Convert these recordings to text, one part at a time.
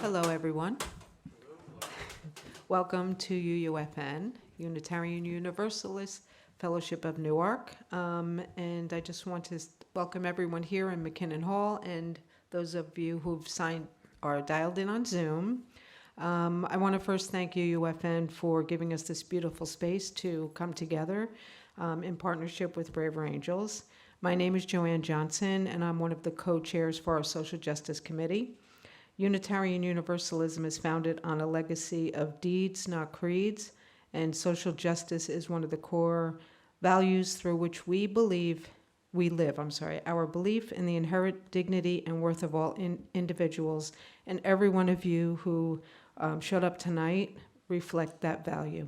Hello, everyone. Welcome to UUFN, Unitarian Universalist Fellowship of Newark. And I just want to welcome everyone here in McKinnon Hall and those of you who've signed or dialed in on Zoom. I want to first thank UUFN for giving us this beautiful space to come together in partnership with Braver Angels. My name is Joanne Johnson, and I'm one of the co-chairs for our Social Justice Committee. Unitarian Universalism is founded on a legacy of deeds, not creeds, and social justice is one of the core values through which we live. Our belief in the inherent dignity and worth of all individuals, and every one of you who showed up tonight reflect that value.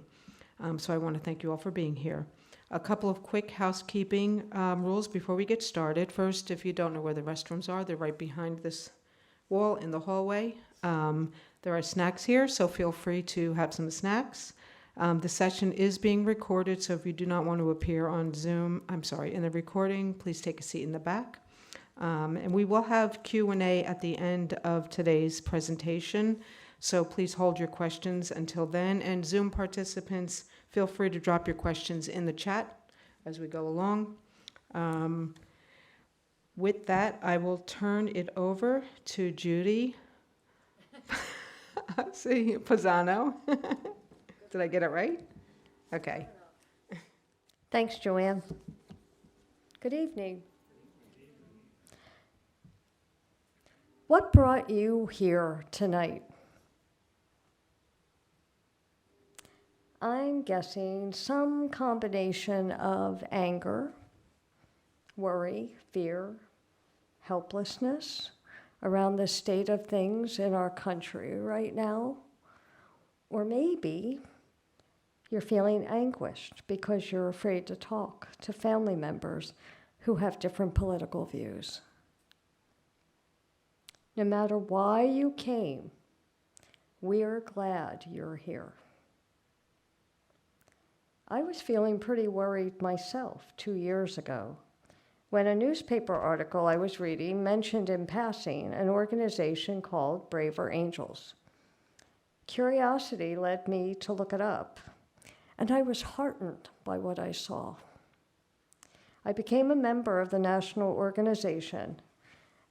So I want to thank you all for being here. A couple of quick housekeeping rules before we get started. First, if you don't know where the restrooms are, they're right behind this wall in the hallway. There are snacks here, so feel free to have some snacks. The session is being recorded, so if you do not want to appear on Zoom, in the recording, please take a seat in the back. And we will have Q&A at the end of today's presentation, so please hold your questions until then. And Zoom participants, feel free to drop your questions in the chat as we go along. With that, I will turn it over to Judy Pisano. Did I get it right? Okay. Thanks, Joanne. Good evening. What brought you here tonight? I'm guessing some combination of anger, worry, fear, helplessness around the state of things in our country right now. Or maybe you're feeling anguished because you're afraid to talk to family members who have different political views. No matter why you came, we're glad you're here. I was feeling pretty worried myself 2 years ago when a newspaper article I was reading mentioned in passing an organization called Braver Angels. Curiosity led me to look it up, and I was heartened by what I saw. I became a member of the national organization,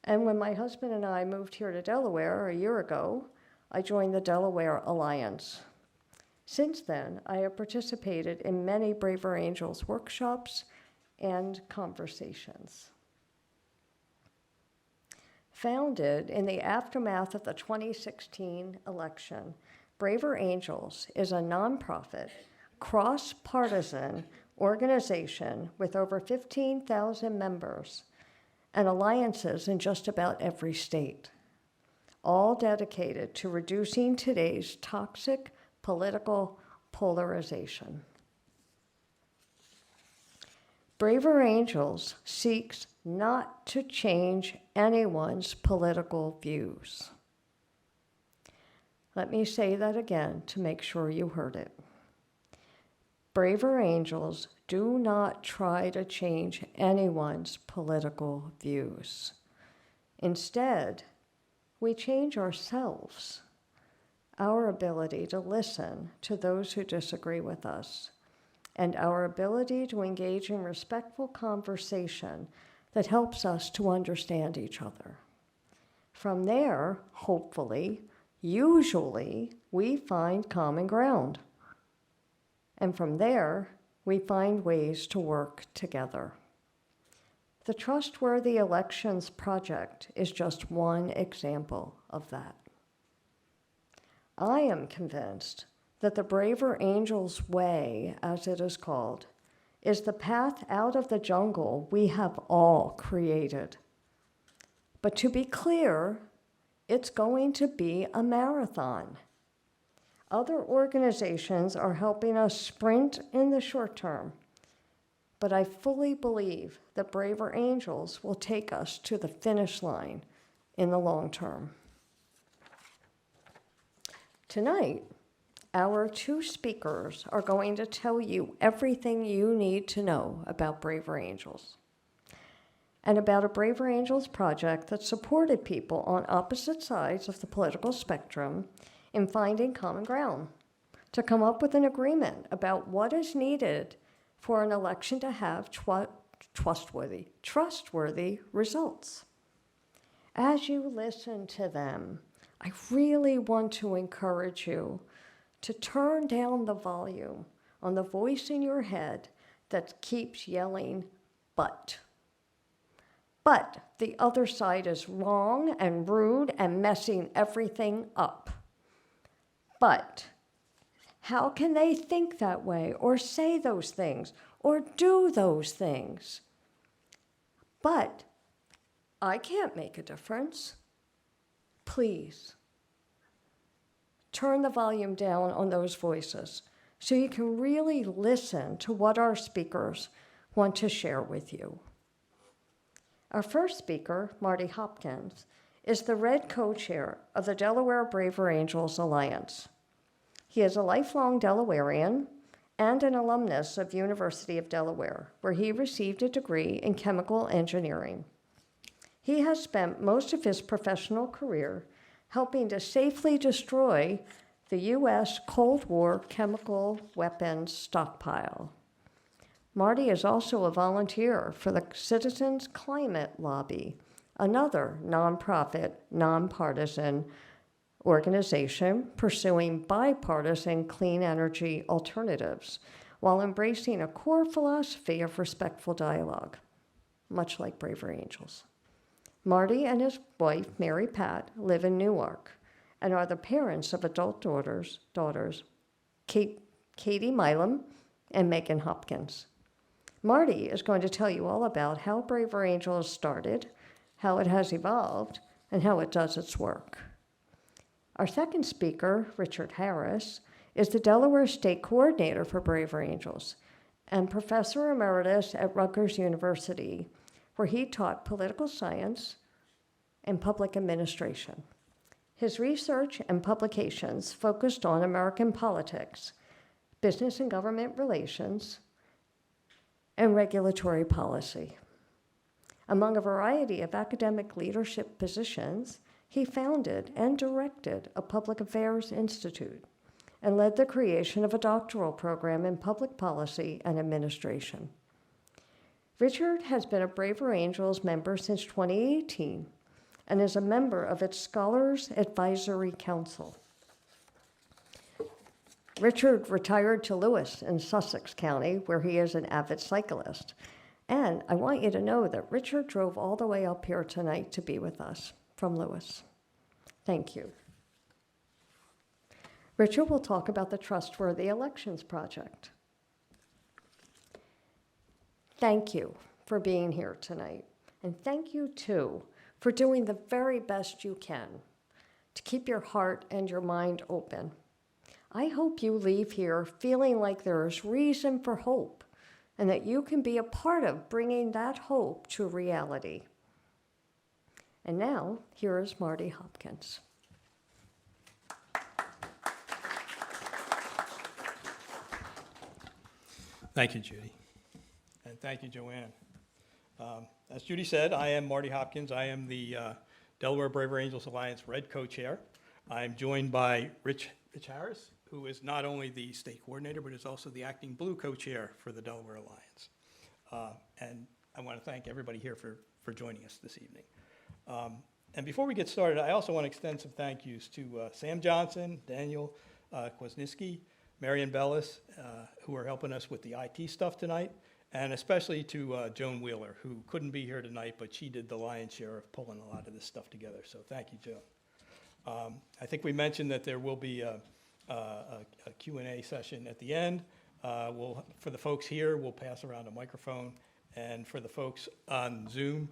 and when my husband and I moved here to Delaware a year ago, I joined the Delaware Alliance. Since then, I have participated in many Braver Angels workshops and conversations. Founded in the aftermath of the 2016 election, Braver Angels is a nonprofit, cross-partisan organization with over 15,000 members and alliances in just about every state, all dedicated to reducing today's toxic political polarization. Braver Angels seeks not to change anyone's political views. Let me say that again to make sure you heard it. Braver Angels do not try to change anyone's political views. Instead, we change ourselves, our ability to listen to those who disagree with us, and our ability to engage in respectful conversation that helps us to understand each other. From there, hopefully, usually, we find common ground. And from there, we find ways to work together. The Trustworthy Elections Project is just one example of that. I am convinced that the Braver Angels Way, as it is called, is the path out of the jungle we have all created. But to be clear, it's going to be a marathon. Other organizations are helping us sprint in the short term, but I fully believe that Braver Angels will take us to the finish line in the long term. Tonight, our two speakers are going to tell you everything you need to know about Braver Angels. and about a Braver Angels project that supported people on opposite sides of the political spectrum in finding common ground to come up with an agreement about what is needed for an election to have trustworthy results. As you listen to them, I really want to encourage you to turn down the volume on the voice in your head that keeps yelling, but. But the other side is wrong and rude and messing everything up. But how can they think that way or say those things or do those things? But I can't make a difference. Please, turn the volume down on those voices so you can really listen to what our speakers want to share with you. Our first speaker, Marty Hopkins, is the Red Co-Chair of the Delaware Braver Angels Alliance. He is a lifelong Delawarean and an alumnus of University of Delaware, where he received a degree in chemical engineering. He has spent most of his professional career helping to safely destroy the U.S. Cold War chemical weapons stockpile. Marty is also a volunteer for the Citizens Climate Lobby, another nonprofit, nonpartisan organization pursuing bipartisan clean energy alternatives while embracing a core philosophy of respectful dialogue, much like Braver Angels. Marty and his wife, Mary Pat, live in Newark and are the parents of adult daughters Katie Milam and Megan Hopkins. Marty is going to tell you all about how Braver Angels started, how it has evolved, and how it does its work. Our second speaker, Richard Harris, is the Delaware State Coordinator for Braver Angels and Professor Emeritus at Rutgers University, where he taught political science and public administration. His research and publications focused on American politics, business and government relations, and regulatory policy. Among a variety of academic leadership positions, he founded and directed a public affairs institute and led the creation of a doctoral program in public policy and administration. Richard has been a Braver Angels member since 2018 and is a member of its Scholars Advisory Council. Richard retired to Lewis in Sussex County, where he is an avid cyclist. And I want you to know that Richard drove all the way up here tonight to be with us from Lewis. Thank you. Richard will talk about the Trustworthy Elections Project. Thank you for being here tonight. And thank you, too, for doing the very best you can to keep your heart and your mind open. I hope you leave here feeling like there is reason for hope and that you can be a part of bringing that hope to reality. And now, here is Marty Hopkins. Thank you, Judy. And thank you, Joanne. As Judy said, I am Marty Hopkins. I am the Delaware Braver Angels Alliance Red Co-Chair. I'm joined by Rich Harris, who is not only the state coordinator, but is also the acting Blue Co-Chair for the Delaware Alliance. And I want to thank everybody here for joining us this evening. And before we get started, I also want to extend some thank yous to Sam Johnson, Daniel Kwasniewski, Marion Bellis, who are helping us with the IT stuff tonight, and especially to Joan Wheeler, who couldn't be here tonight, but she did the lion's share of pulling a lot of this stuff together. So thank you, Joan. I think we mentioned that there will be a Q&A session at the end. For the folks here, we'll pass around a microphone, and for the folks on Zoom,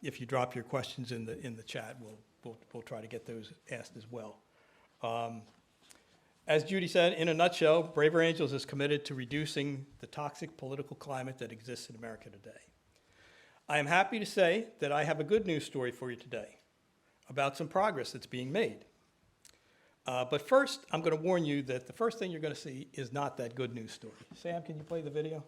if you drop your questions in the chat, we'll try to get those asked as well. As Judy said, in a nutshell, Braver Angels is committed to reducing the toxic political climate that exists in America today. I am happy to say that I have a good news story for you today about some progress that's being made. But first, I'm going to warn you that the first thing you're going to see is not that good news story. Sam, can you play the video?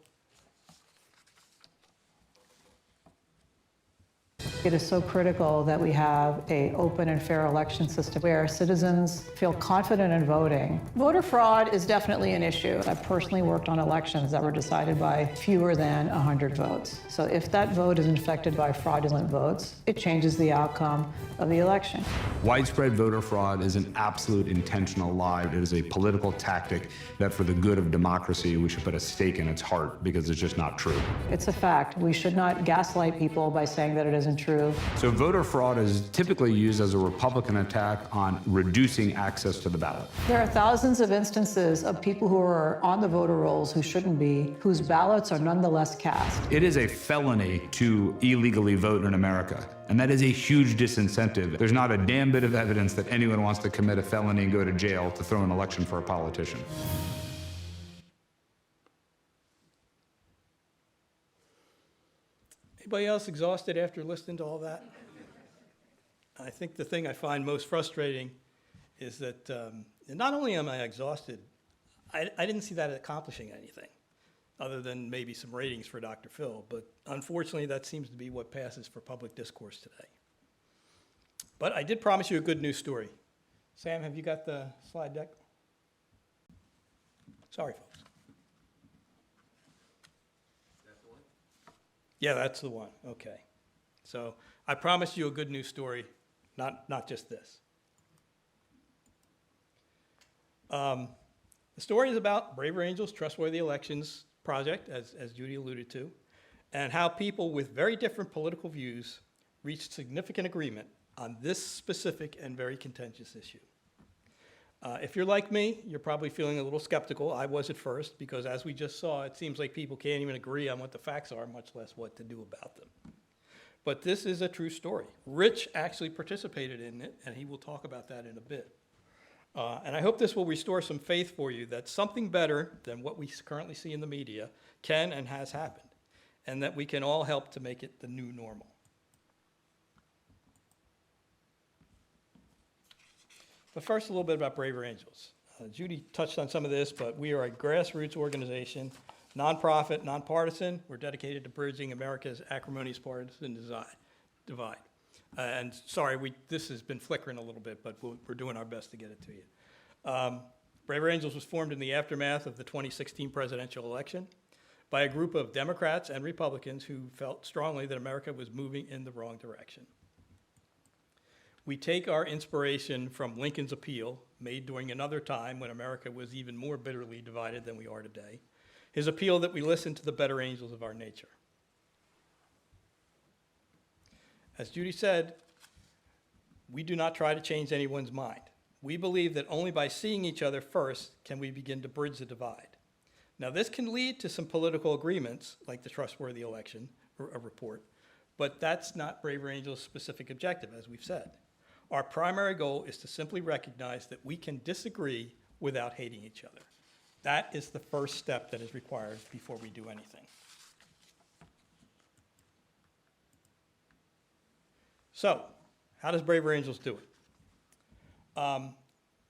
It is so critical that we have an open and fair election system where citizens feel confident in voting. Voter fraud is definitely an issue. I've personally worked on elections that were decided by fewer than 100 votes. So if that vote is infected by fraudulent votes, it changes the outcome of the election. Widespread voter fraud is an absolute intentional lie. It is a political tactic that for the good of democracy, we should put a stake in its heart because it's just not true. It's a fact. We should not gaslight people by saying that it isn't true. So voter fraud is typically used as a Republican attack on reducing access to the ballot. There are thousands of instances of people who are on the voter rolls who shouldn't be, whose ballots are nonetheless cast. It is a felony to illegally vote in America, and that is a huge disincentive. There's not a damn bit of evidence that anyone wants to commit a felony and go to jail to throw an election for a politician. Anybody else exhausted after listening to all that? I think the thing I find most frustrating is that not only am I exhausted, I didn't see that accomplishing anything other than maybe some ratings for Dr. Phil, but unfortunately that seems to be what passes for public discourse today. But I did promise you a good news story. Sam, have you got the slide deck? Sorry, folks. Yeah, that's the one. Okay. So I promised you a good news story, not just this. The story is about Braver Angels Trustworthy Elections project, as Judy alluded to, and how people with very different political views reached significant agreement on this specific and very contentious issue. If you're like me, you're probably feeling a little skeptical. I was at first, because as we just saw, it seems like people can't even agree on what the facts are, much less what to do about them. But this is a true story. Rich actually participated in it, and he will talk about that in a bit. And I hope this will restore some faith for you that something better than what we currently see in the media can and has happened, and that we can all help to make it the new normal. But first, a little bit about Braver Angels. Judy touched on some of this, but we are a grassroots organization, nonprofit, nonpartisan. We're dedicated to bridging America's acrimonious partisan divide. And sorry, this has been flickering a little bit, but we're doing our best to get it to you. Braver Angels was formed in the aftermath of the 2016 presidential election by a group of Democrats and Republicans who felt strongly that America was moving in the wrong direction. We take our inspiration from Lincoln's appeal, made during another time when America was even more bitterly divided than we are today, his appeal that we listen to the better angels of our nature. As Judy said, we do not try to change anyone's mind. We believe that only by seeing each other first can we begin to bridge the divide. Now, this can lead to some political agreements, like the Trustworthy Election Report, but that's not Braver Angels' specific objective, as we've said. Our primary goal is to simply recognize that we can disagree without hating each other. That is the first step that is required before we do anything. So, how does Braver Angels do it?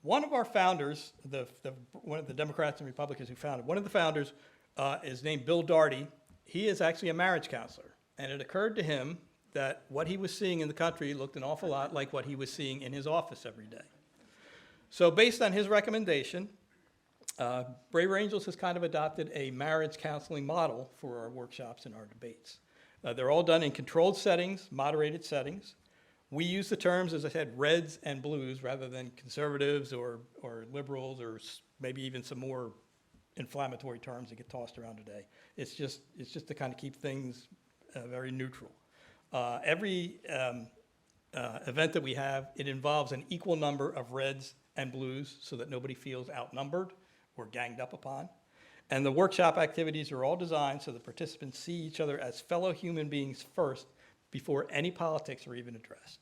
One of our founders, one of the Democrats and Republicans who founded, one of the founders is named Bill Daugherty. He is actually a marriage counselor, and it occurred to him that what he was seeing in the country looked an awful lot like what he was seeing in his office every day. So based on his recommendation, Braver Angels has kind of adopted a marriage counseling model for our workshops and our debates. They're all done in controlled settings, moderated settings. We use the terms, as I said, reds and blues, rather than conservatives or liberals, or maybe even some more inflammatory terms that get tossed around today. It's just to kind of keep things very neutral. Every event that we have, it involves an equal number of reds and blues so that nobody feels outnumbered or ganged up upon. And the workshop activities are all designed so the participants see each other as fellow human beings first before any politics are even addressed.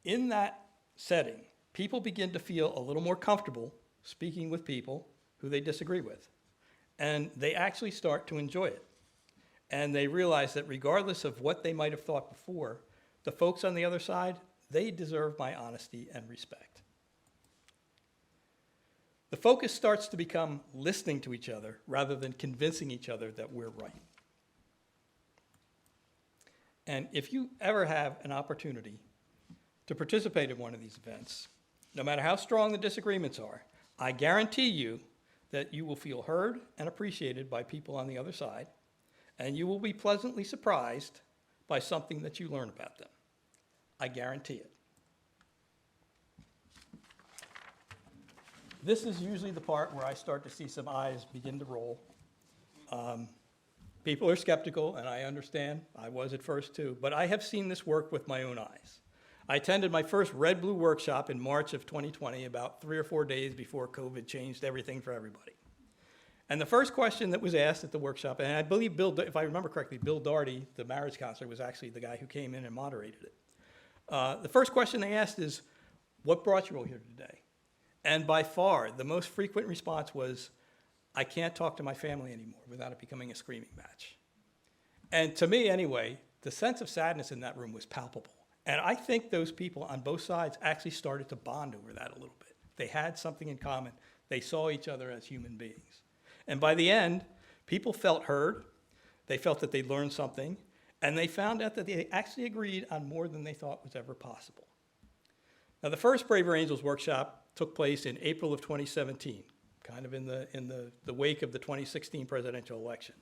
In that setting, people begin to feel a little more comfortable speaking with people who they disagree with. And they actually start to enjoy it. And they realize that regardless of what they might have thought before, the folks on the other side, they deserve my honesty and respect. The focus starts to become listening to each other rather than convincing each other that we're right. And if you ever have an opportunity to participate in one of these events, no matter how strong the disagreements are, I guarantee you that you will feel heard and appreciated by people on the other side, and you will be pleasantly surprised by something that you learn about them. I guarantee it. This is usually the part where I start to see some eyes begin to roll. People are skeptical, and I understand. I was at first too, but I have seen this work with my own eyes. I attended my first Red Blue workshop in March of 2020, about 3 or 4 days before COVID changed everything for everybody. And the first question that was asked at the workshop, and I believe if I remember correctly, Bill Daugherty, the marriage counselor, was actually the guy who came in and moderated it. The first question they asked is, what brought you all here today? And by far, the most frequent response was, I can't talk to my family anymore without it becoming a screaming match. And to me, anyway, the sense of sadness in that room was palpable. And I think those people on both sides actually started to bond over that a little bit. They had something in common. They saw each other as human beings. And by the end, people felt heard. They felt that they learned something. And they found out that they actually agreed on more than they thought was ever possible. Now, the first Braver Angels workshop took place in April of 2017, kind of in the wake of the 2016 presidential election.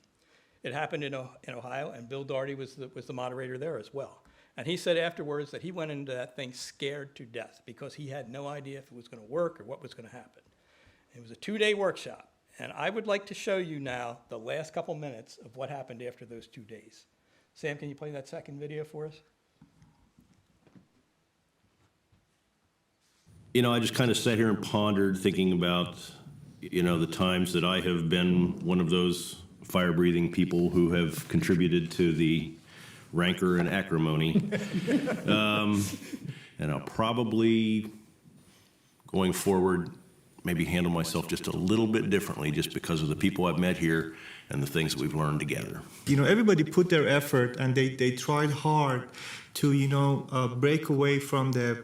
It happened in Ohio, and Bill Daugherty was the moderator there as well. And he said afterwards that he went into that thing scared to death because he had no idea if it was going to work or what was going to happen. It was a 2-day workshop, and I would like to show you now the last couple minutes of what happened after those 2 days. Sam, can you play that second video for us? You know, I just kind of sat here and pondered, thinking about, you know, the times that I have been one of those fire-breathing people who have contributed to the rancor and acrimony. And I'll probably, going forward, maybe handle myself just a little bit differently just because of the people I've met here and the things that we've learned together. You know, everybody put their effort and they tried hard to, you know, break away from the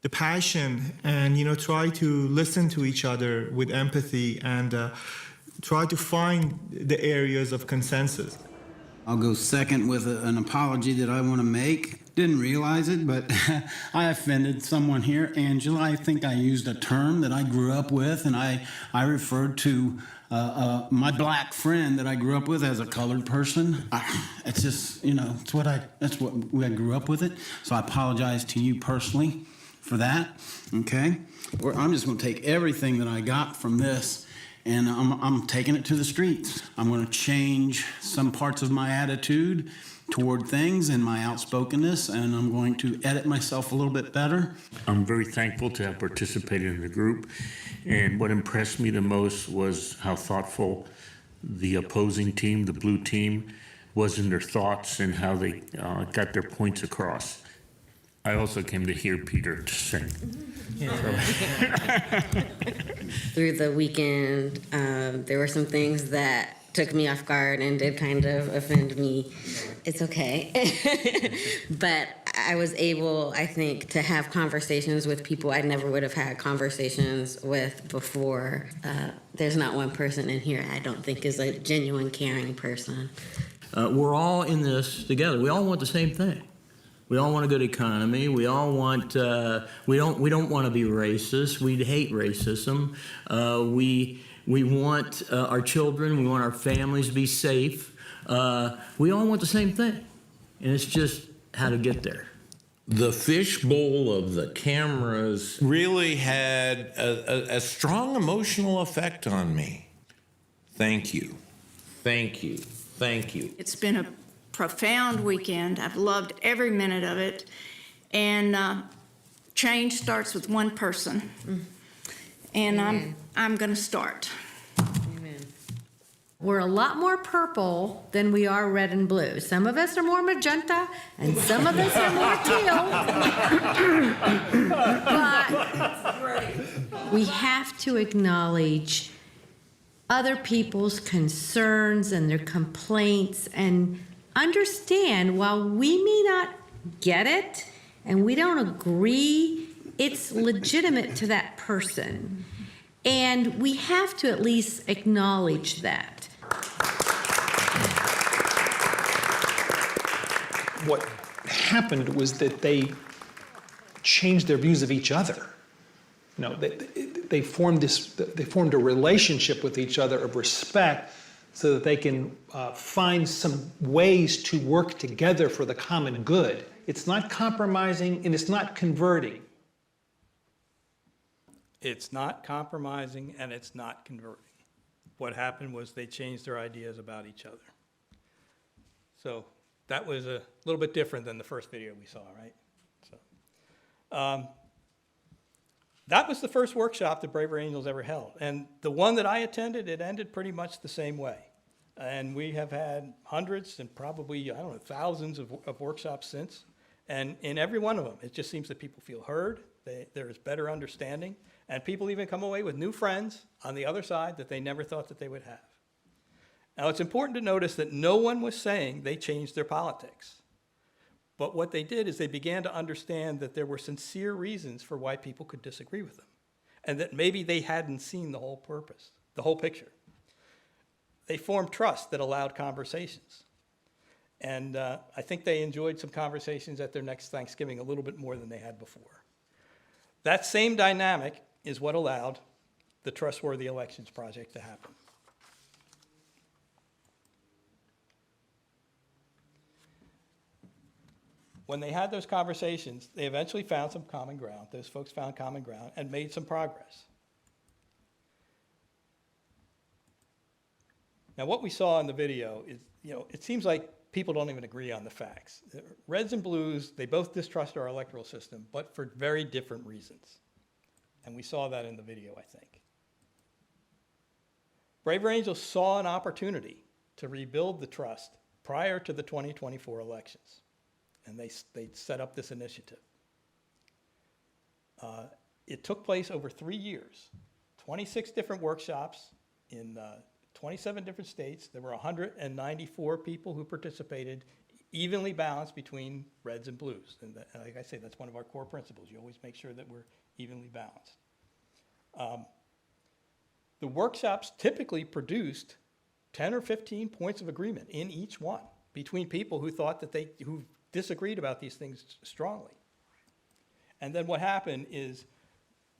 passion and, you know, try to listen to each other with empathy and try to find the areas of consensus. I'll go second with an apology that I want to make. Didn't realize it, but I offended someone here. Angela, I think I used a term that I grew up with, and I referred to my black friend that I grew up with as a colored person. It's just, you know, that's what I grew up with it. So I apologize to you personally for that, okay? I'm just going to take everything that I got from this and I'm taking it to the streets. I'm going to change some parts of my attitude toward things and my outspokenness, and I'm going to edit myself a little bit better. I'm very thankful to have participated in the group, and what impressed me the most was how thoughtful the opposing team, the blue team, was in their thoughts and how they got their points across. I also came to hear Peter sing. Through the weekend, there were some things that took me off guard and did kind of offend me. It's okay. But I was able, I think, to have conversations with people I never would have had conversations with before. There's not one person in here I don't think is a genuine, caring person. We're all in this together. We all want the same thing. We all want a good economy. We all want. We don't want to be racist. We hate racism. We want our children. We want our families to be safe. We all want the same thing, and it's just how to get there. The fishbowl of the cameras really had a strong emotional effect on me. Thank you. Thank you. Thank you. It's been a profound weekend. I've loved every minute of it. And change starts with one person. And I'm going to start. Amen. We're a lot more purple than we are red and blue. Some of us are more magenta, and some of us are more teal. But we have to acknowledge other people's concerns and their complaints and understand while we may not get it and we don't agree, it's legitimate to that person. And we have to at least acknowledge that. what happened was that they changed their views of each other. You know, they formed a relationship with each other of respect so that they can find some ways to work together for the common good. It's not compromising and it's not converting. It's not compromising and it's not converting. What happened was they changed their ideas about each other. So that was a little bit different than the first video we saw, right? So, that was the first workshop that Braver Angels ever held. And the one that I attended, it ended pretty much the same way. And we have had hundreds and probably, I don't know, thousands of workshops since. And in every one of them, it just seems that people feel heard, there is better understanding, and people even come away with new friends on the other side that they never thought that they would have. Now, it's important to notice that no one was saying they changed their politics. But what they did is they began to understand that there were sincere reasons for why people could disagree with them, and that maybe they hadn't seen the whole purpose, the whole picture. They formed trust that allowed conversations. And I think they enjoyed some conversations at their next Thanksgiving a little bit more than they had before. That same dynamic is what allowed the Trustworthy Elections Project to happen. When they had those conversations, they eventually found some common ground. Those folks found common ground and made some progress. Now, what we saw in the video is, it seems like people don't even agree on the facts. Reds and blues, they both distrust our electoral system, but for very different reasons. And we saw that in the video, I think. Braver Angels saw an opportunity to rebuild the trust prior to the 2024 elections. And they set up this initiative. It took place over 3 years, 26 different workshops in 27 different states. There were 194 people who participated, evenly balanced between reds and blues. And like I say, that's one of our core principles. You always make sure that we're evenly balanced. The workshops typically produced 10 or 15 points of agreement in each one between people who thought that who disagreed about these things strongly. And then what happened is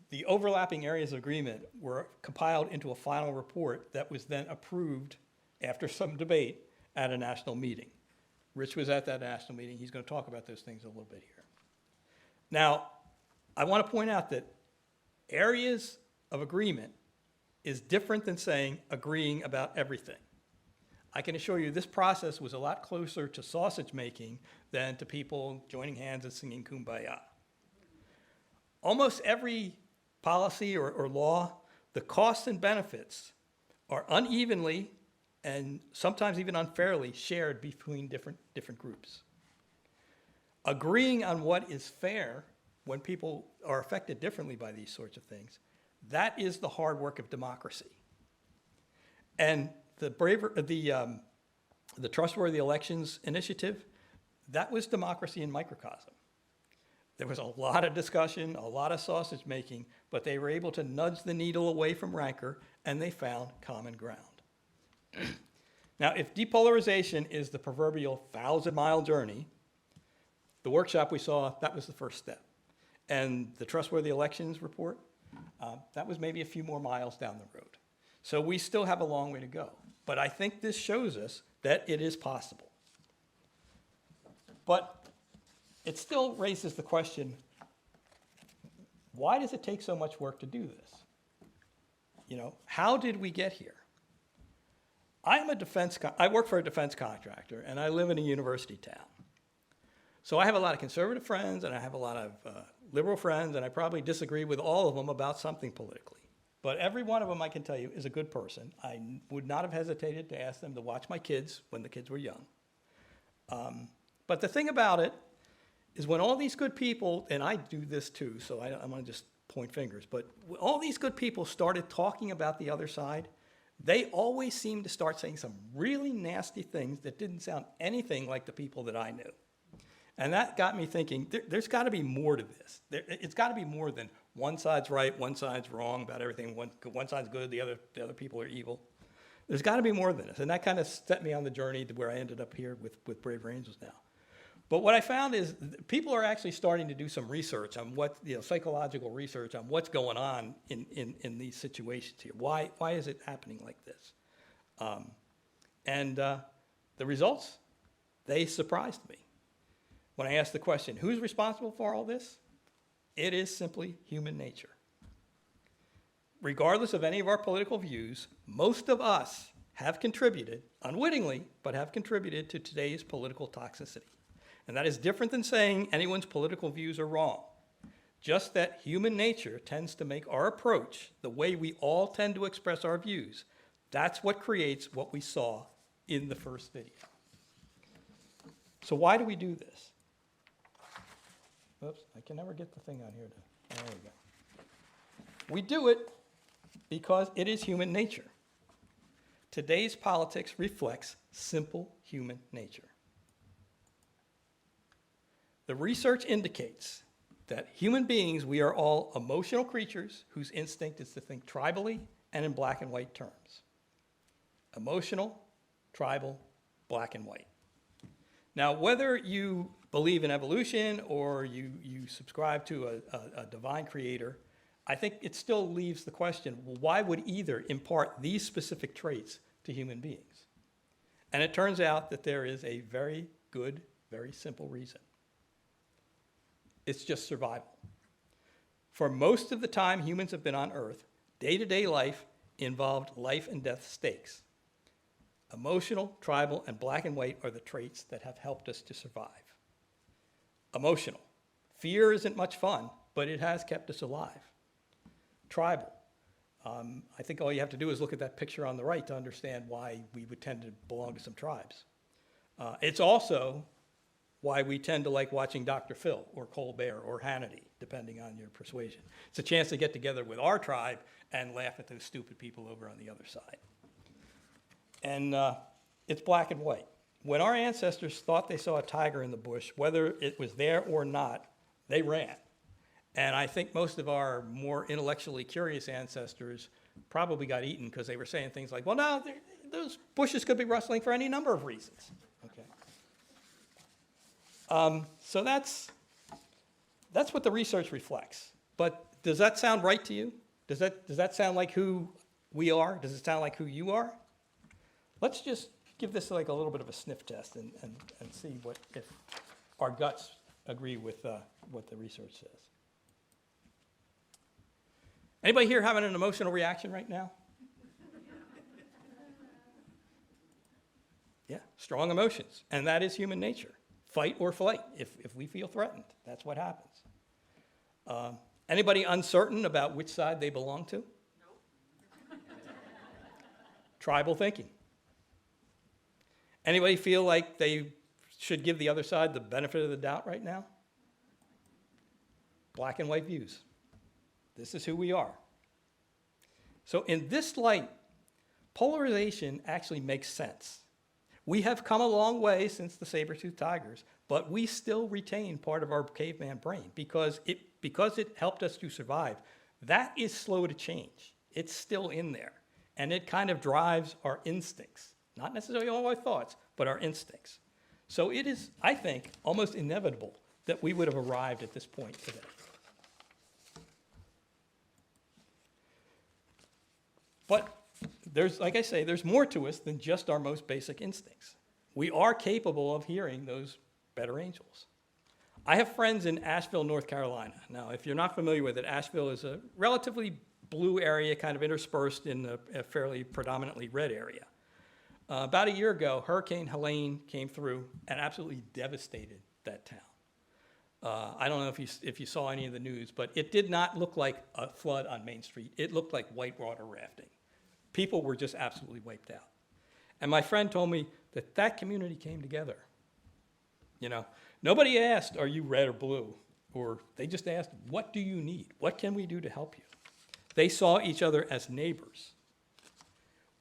the overlapping areas of agreement were compiled into a final report that was then approved after some debate at a national meeting. Rich was at that national meeting. He's going to talk about those things a little bit here. Now, I want to point out that areas of agreement is different than saying agreeing about everything. I can assure you this process was a lot closer to sausage making than to people joining hands and singing Kumbaya. Almost every policy or law, the costs and benefits are unevenly and sometimes even unfairly shared between different groups. Agreeing on what is fair when people are affected differently by these sorts of things, that is the hard work of democracy. And the Trustworthy Elections Initiative, that was democracy in microcosm. There was a lot of discussion, a lot of sausage making, but they were able to nudge the needle away from rancor, and they found common ground. Now, if depolarization is the proverbial 1,000-mile journey, the workshop we saw, that was the first step. And the Trustworthy Elections Report, that was maybe a few more miles down the road. So we still have a long way to go. But I think this shows us that it is possible. But it still raises the question, why does it take so much work to do this? How did we get here? I work for a defense contractor, and I live in a university town. So I have a lot of conservative friends, and I have a lot of liberal friends, and I probably disagree with all of them about something politically. But every one of them, I can tell you, is a good person. I would not have hesitated to ask them to watch my kids when the kids were young. But the thing about it is when all these good people, and I do this too, so I want to just point fingers, but when all these good people started talking about the other side, they always seemed to start saying some really nasty things that didn't sound anything like the people that I knew. And that got me thinking, there's got to be more to this. It's got to be more than one side's right, one side's wrong about everything, one side's good, the other people are evil. There's got to be more than this. And that kind of set me on the journey to where I ended up here with Braver Angels now. But what I found is people are actually starting to do some research on what, psychological research on what's going on in these situations here. Why is it happening like this? The results, they surprised me. When I asked the question, who's responsible for all this? It is simply human nature. Regardless of any of our political views, most of us have contributed, unwittingly, but have contributed to today's political toxicity. And that is different than saying anyone's political views are wrong. Just that human nature tends to make our approach, the way we all tend to express our views, that's what creates what we saw in the first video. So why do we do this? Oops, I can never get the thing on here to, there we go. We do it because it is human nature. Today's politics reflects simple human nature. The research indicates that human beings, we are all emotional creatures whose instinct is to think tribally and in black and white terms. Emotional, tribal, black and white. Now, whether you believe in evolution or you subscribe to a divine creator, I think it still leaves the question, well, why would either impart these specific traits to human beings? And it turns out that there is a very good, very simple reason. It's just survival. For most of the time humans have been on Earth, day-to-day life involved life and death stakes. Emotional, tribal, and black and white are the traits that have helped us to survive. Emotional. Fear isn't much fun, but it has kept us alive. Tribal. I think all you have to do is look at that picture on the right to understand why we would tend to belong to some tribes. It's also why we tend to like watching Dr. Phil or Colbert or Hannity, depending on your persuasion. It's a chance to get together with our tribe and laugh at those stupid people over on the other side. And it's black and white. When our ancestors thought they saw a tiger in the bush, whether it was there or not, they ran. And I think most of our more intellectually curious ancestors probably got eaten because they were saying things like, well, no, those bushes could be rustling for any number of reasons. Okay. So that's what the research reflects. But does that sound right to you? Does that sound like who we are? Does it sound like who you are? Let's just give this like a little bit of a sniff test and see if our guts agree with what the research says. Anybody here having an emotional reaction right now? Yeah, strong emotions, and that is human nature. Fight or flight. If we feel threatened, that's what happens. Anybody uncertain about which side they belong to? No. Tribal thinking. Anybody feel like they should give the other side the benefit of the doubt right now? Black and white views. This is who we are. So in this light, polarization actually makes sense. We have come a long way since the saber-toothed tigers, but we still retain part of our caveman brain because it helped us to survive. That is slow to change. It's still in there, and it kind of drives our instincts. Not necessarily all our thoughts, but our instincts. So it is, I think, almost inevitable that we would have arrived at this point today. But there's, like I say, there's more to us than just our most basic instincts. We are capable of hearing those better angels. I have friends in Asheville, North Carolina. Now, if you're not familiar with it, Asheville is a relatively blue area, kind of interspersed in a fairly predominantly red area. About a year ago, Hurricane Helene came through and absolutely devastated that town. I don't know if you saw any of the news, but it did not look like a flood on Main Street. It looked like whitewater rafting. People were just absolutely wiped out. And my friend told me that community came together. You know, nobody asked, are you red or blue? Or they just asked, what do you need? What can we do to help you? They saw each other as neighbors.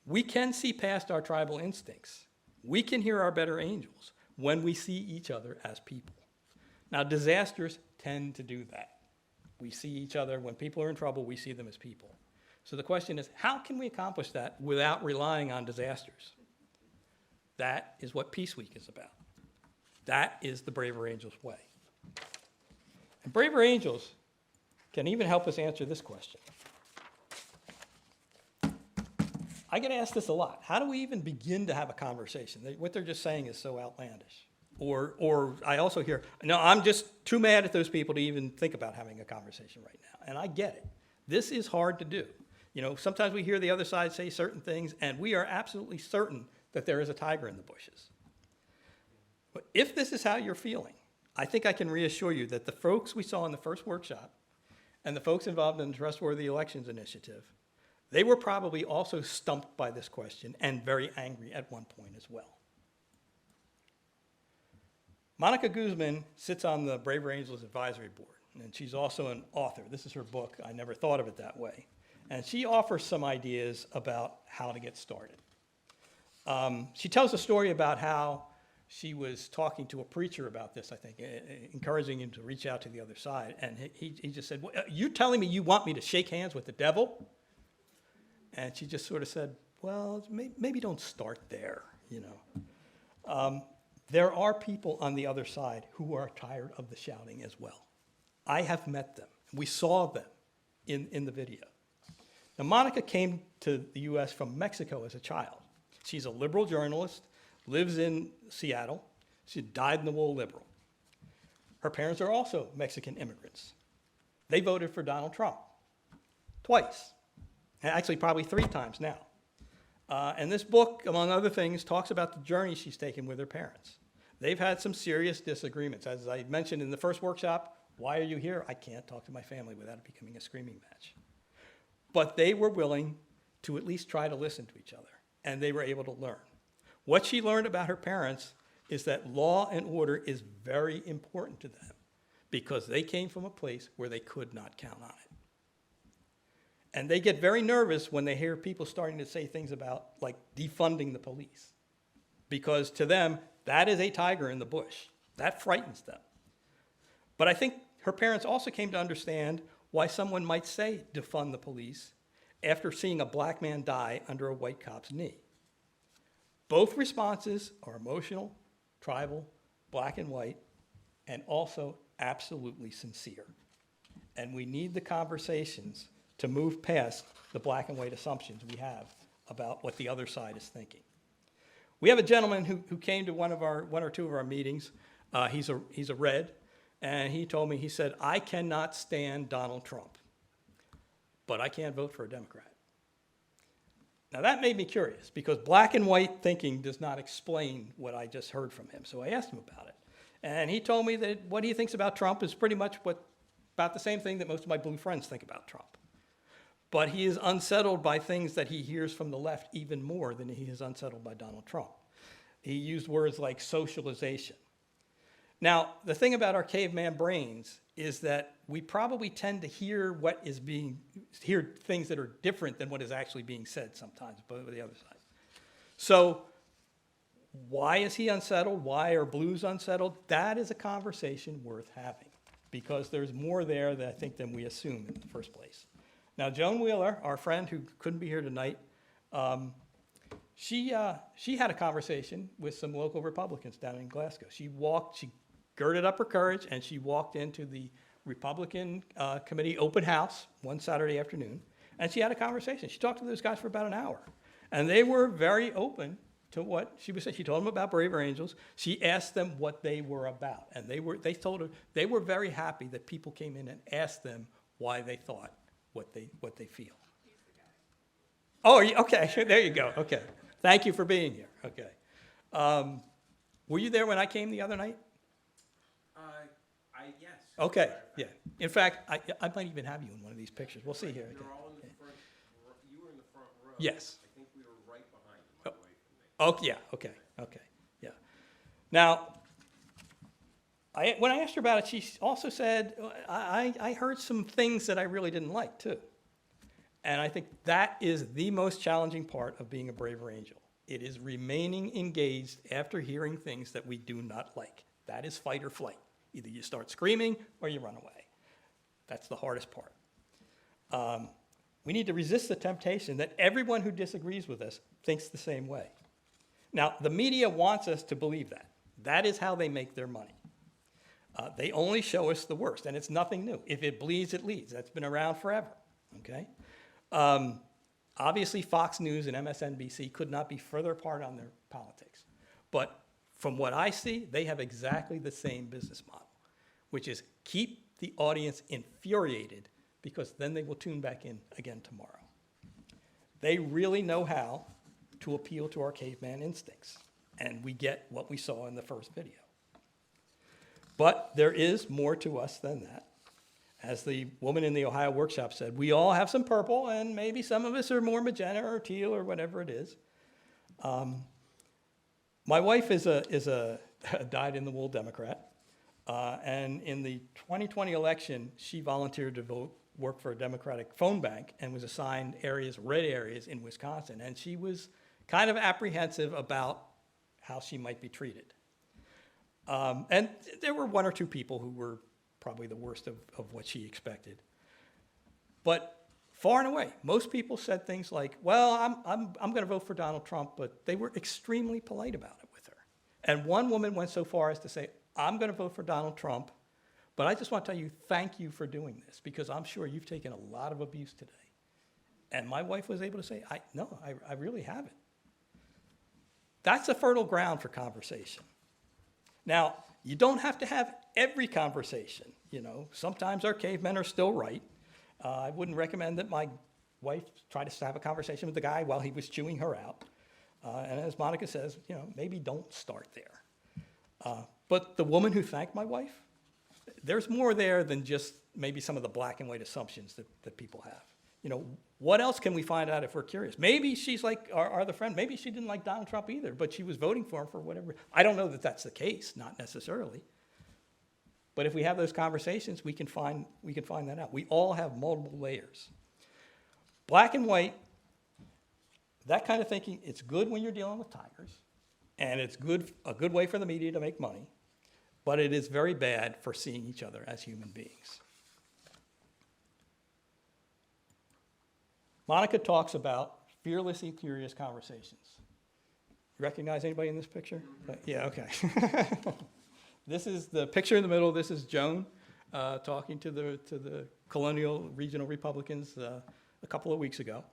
We can see past our tribal instincts. We can hear our better angels when we see each other as people. Now, disasters tend to do that. We see each other, when people are in trouble, we see them as people. So the question is, how can we accomplish that without relying on disasters? That is what Peace Week is about. That is the Braver Angels way. And Braver Angels can even help us answer this question. I get asked this a lot. How do we even begin to have a conversation? What they're just saying is so outlandish. Or I also hear, no, I'm just too mad at those people to even think about having a conversation right now. And I get it. This is hard to do. You know, sometimes we hear the other side say certain things, and we are absolutely certain that there is a tiger in the bushes. But if this is how you're feeling, I think I can reassure you that the folks we saw in the first workshop and the folks involved in the Trustworthy Elections Initiative, they were probably also stumped by this question and very angry at one point as well. Monica Guzman sits on the Braver Angels Advisory Board, and she's also an author. This is her book, I Never Thought of It That Way. And she offers some ideas about how to get started. She tells a story about how she was talking to a preacher about this, I think, encouraging him to reach out to the other side. And he just said, well, you're telling me you want me to shake hands with the devil? And she just sort of said, well, maybe don't start there, you know. There are people on the other side who are tired of the shouting as well. I have met them. We saw them in the video. Now, Monica came to the U.S. from Mexico as a child. She's a liberal journalist, lives in Seattle. She's a dyed-in-the-wool liberal. Her parents are also Mexican immigrants. They voted for Donald Trump twice, actually probably 3 times now. And this book, among other things, talks about the journey she's taken with her parents. They've had some serious disagreements. As I mentioned in the first workshop, why are you here? I can't talk to my family without it becoming a screaming match. But they were willing to at least try to listen to each other, and they were able to learn. What she learned about her parents is that law and order is very important to them because they came from a place where they could not count on it. And they get very nervous when they hear people starting to say things about, like, defunding the police, because to them, that is a tiger in the bush. That frightens them. But I think her parents also came to understand why someone might say defund the police after seeing a black man die under a white cop's knee. Both responses are emotional, tribal, black and white, and also absolutely sincere. And we need the conversations to move past the black and white assumptions we have about what the other side is thinking. We have a gentleman who came to one or two of our meetings. He's a red, and he told me, he said, I cannot stand Donald Trump, but I can't vote for a Democrat. Now that made me curious because black and white thinking does not explain what I just heard from him. So I asked him about it. And he told me that what he thinks about Trump is pretty much about the same thing that most of my blue friends think about Trump. But he is unsettled by things that he hears from the left even more than he is unsettled by Donald Trump. He used words like socialization. Now, the thing about our caveman brains is that we probably tend to hear things that are different than what is actually being said sometimes by the other side. So why is he unsettled? Why are blues unsettled? That is a conversation worth having because there's more there that I think than we assume in the first place. Now, Joan Wheeler, our friend who couldn't be here tonight, she had a conversation with some local Republicans down in Glasgow. She girded up her courage, and she walked into the Republican committee open house one Saturday afternoon, and she had a conversation. She talked to those guys for about an hour, and they were very open to what she was saying. She told them about Braver Angels. She asked them what they were about, and they told her they were very happy that people came in and asked them why they thought what they feel. Oh, okay, there you go, okay. Thank you for being here, okay. Were you there when I came the other night? Yes. Okay, yeah. In fact, I might even have you in one of these pictures. We'll see here. You're all in the front, you were in the front row. Yes. I think we were right behind you, away from me. Oh, yeah, okay, yeah. Now, when I asked her about it, she also said, I heard some things that I really didn't like, too. And I think that is the most challenging part of being a Braver Angel. It is remaining engaged after hearing things that we do not like. That is fight or flight. Either you start screaming or you run away. That's the hardest part. We need to resist the temptation that everyone who disagrees with us thinks the same way. Now, the media wants us to believe that. That is how they make their money. They only show us the worst, and it's nothing new. If it bleeds, it leads. That's been around forever, okay? Obviously, Fox News and MSNBC could not be further apart on their politics. But from what I see, they have exactly the same business model, which is keep the audience infuriated because then they will tune back in again tomorrow. They really know how to appeal to our caveman instincts, and we get what we saw in the first video. But there is more to us than that. As the woman in the Ohio workshop said, we all have some purple, and maybe some of us are more magenta or teal or whatever it is. My wife is a dyed-in-the-wool Democrat, and in the 2020 election, she volunteered to work for a Democratic phone bank and was assigned red areas in Wisconsin, and she was kind of apprehensive about how she might be treated. And there were one or two people who were probably the worst of what she expected. But far and away, most people said things like, well, I'm going to vote for Donald Trump, but they were extremely polite about it with her. And one woman went so far as to say, I'm going to vote for Donald Trump, but I just want to tell you, thank you for doing this, because I'm sure you've taken a lot of abuse today. And my wife was able to say, no, I really haven't. That's a fertile ground for conversation. Now, you don't have to have every conversation. You know, sometimes our cavemen are still right. I wouldn't recommend that my wife try to have a conversation with the guy while he was chewing her out. And as Monica says, you know, maybe don't start there. But the woman who thanked my wife, there's more there than just maybe some of the black and white assumptions that people have. You know, what else can we find out if we're curious? Maybe she's like our other friend. Maybe she didn't like Donald Trump either, but she was voting for him for whatever. I don't know that that's the case, not necessarily. But if we have those conversations, we can find that out. We all have multiple layers. Black and white, that kind of thinking, it's good when you're dealing with tigers, and it's a good way for the media to make money, but it is very bad for seeing each other as human beings. Monica talks about fearlessly curious conversations. You recognize anybody in this picture? Yeah, okay. This is the picture in the middle. This is Joan talking to the colonial regional Republicans a couple of weeks ago.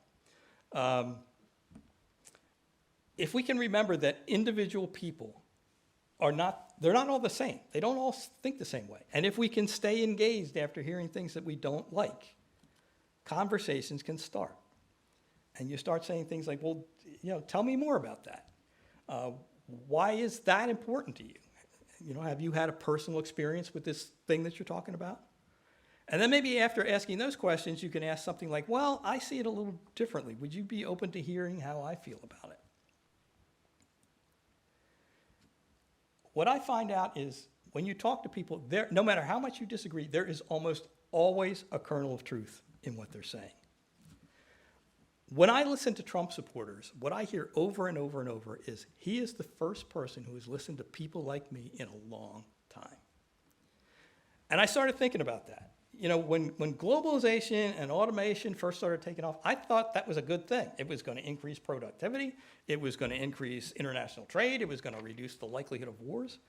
If we can remember that individual people they're not all the same. They don't all think the same way. And if we can stay engaged after hearing things that we don't like, conversations can start. And you start saying things like, well, you know, tell me more about that. Why is that important to you? You know, have you had a personal experience with this thing that you're talking about? And then maybe after asking those questions, you can ask something like, well, I see it a little differently. Would you be open to hearing how I feel about it? What I find out is when you talk to people, no matter how much you disagree, there is almost always a kernel of truth in what they're saying. When I listen to Trump supporters, what I hear over and over and over is he is the first person who has listened to people like me in a long time. And I started thinking about that. You know, when globalization and automation first started taking off, I thought that was a good thing. It was going to increase productivity. It was going to increase international trade. It was going to reduce the likelihood of wars.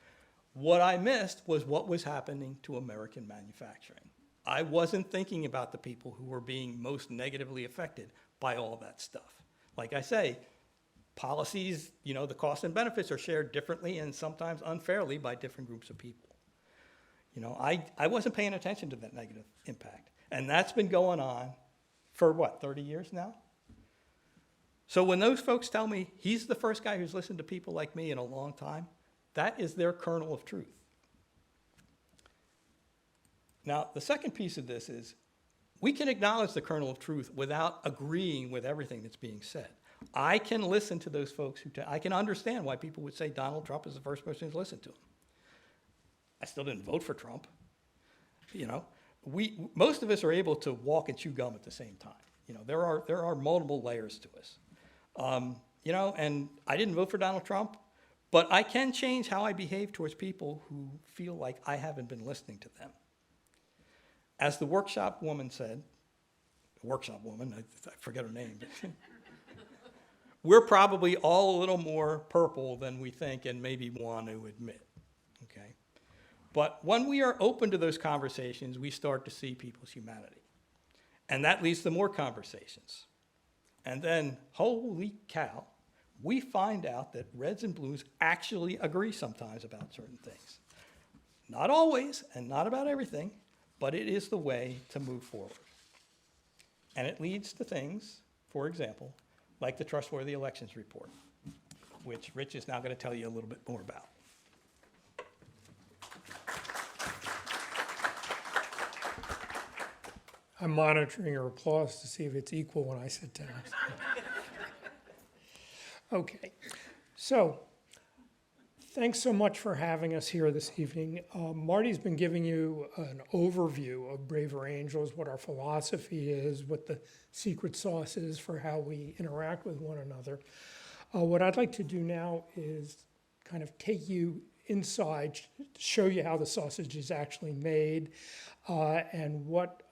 What I missed was what was happening to American manufacturing. I wasn't thinking about the people who were being most negatively affected by all that stuff. Like I say, policies, you know, the costs and benefits are shared differently and sometimes unfairly by different groups of people. You know, I wasn't paying attention to that negative impact. And that's been going on for what, 30 years now? So when those folks tell me he's the first guy who's listened to people like me in a long time, that is their kernel of truth. Now, the second piece of this is we can acknowledge the kernel of truth without agreeing with everything that's being said. I can listen to those folks I can understand why people would say Donald Trump is the first person to listen to him. I still didn't vote for Trump. You know, most of us are able to walk and chew gum at the same time. You know, there are multiple layers to us. You know, and I didn't vote for Donald Trump, but I can change how I behave towards people who feel like I haven't been listening to them. As the workshop woman said, I forget her name, but we're probably all a little more purple than we think and maybe want to admit. But when we are open to those conversations, we start to see people's humanity. And that leads to more conversations. And then, holy cow, we find out that reds and blues actually agree sometimes about certain things. Not always, and not about everything, but it is the way to move forward. And it leads to things, for example, like the Trustworthy Elections Report, which Rich is now going to tell you a little bit more about. I'm monitoring your applause to see if it's equal when I sit down. Okay, so thanks so much for having us here this evening. Marty's been giving you an overview of Braver Angels, what our philosophy is, what the secret sauce is for how we interact with one another. What I'd like to do now is kind of take you inside, show you how the sausage is actually made, and what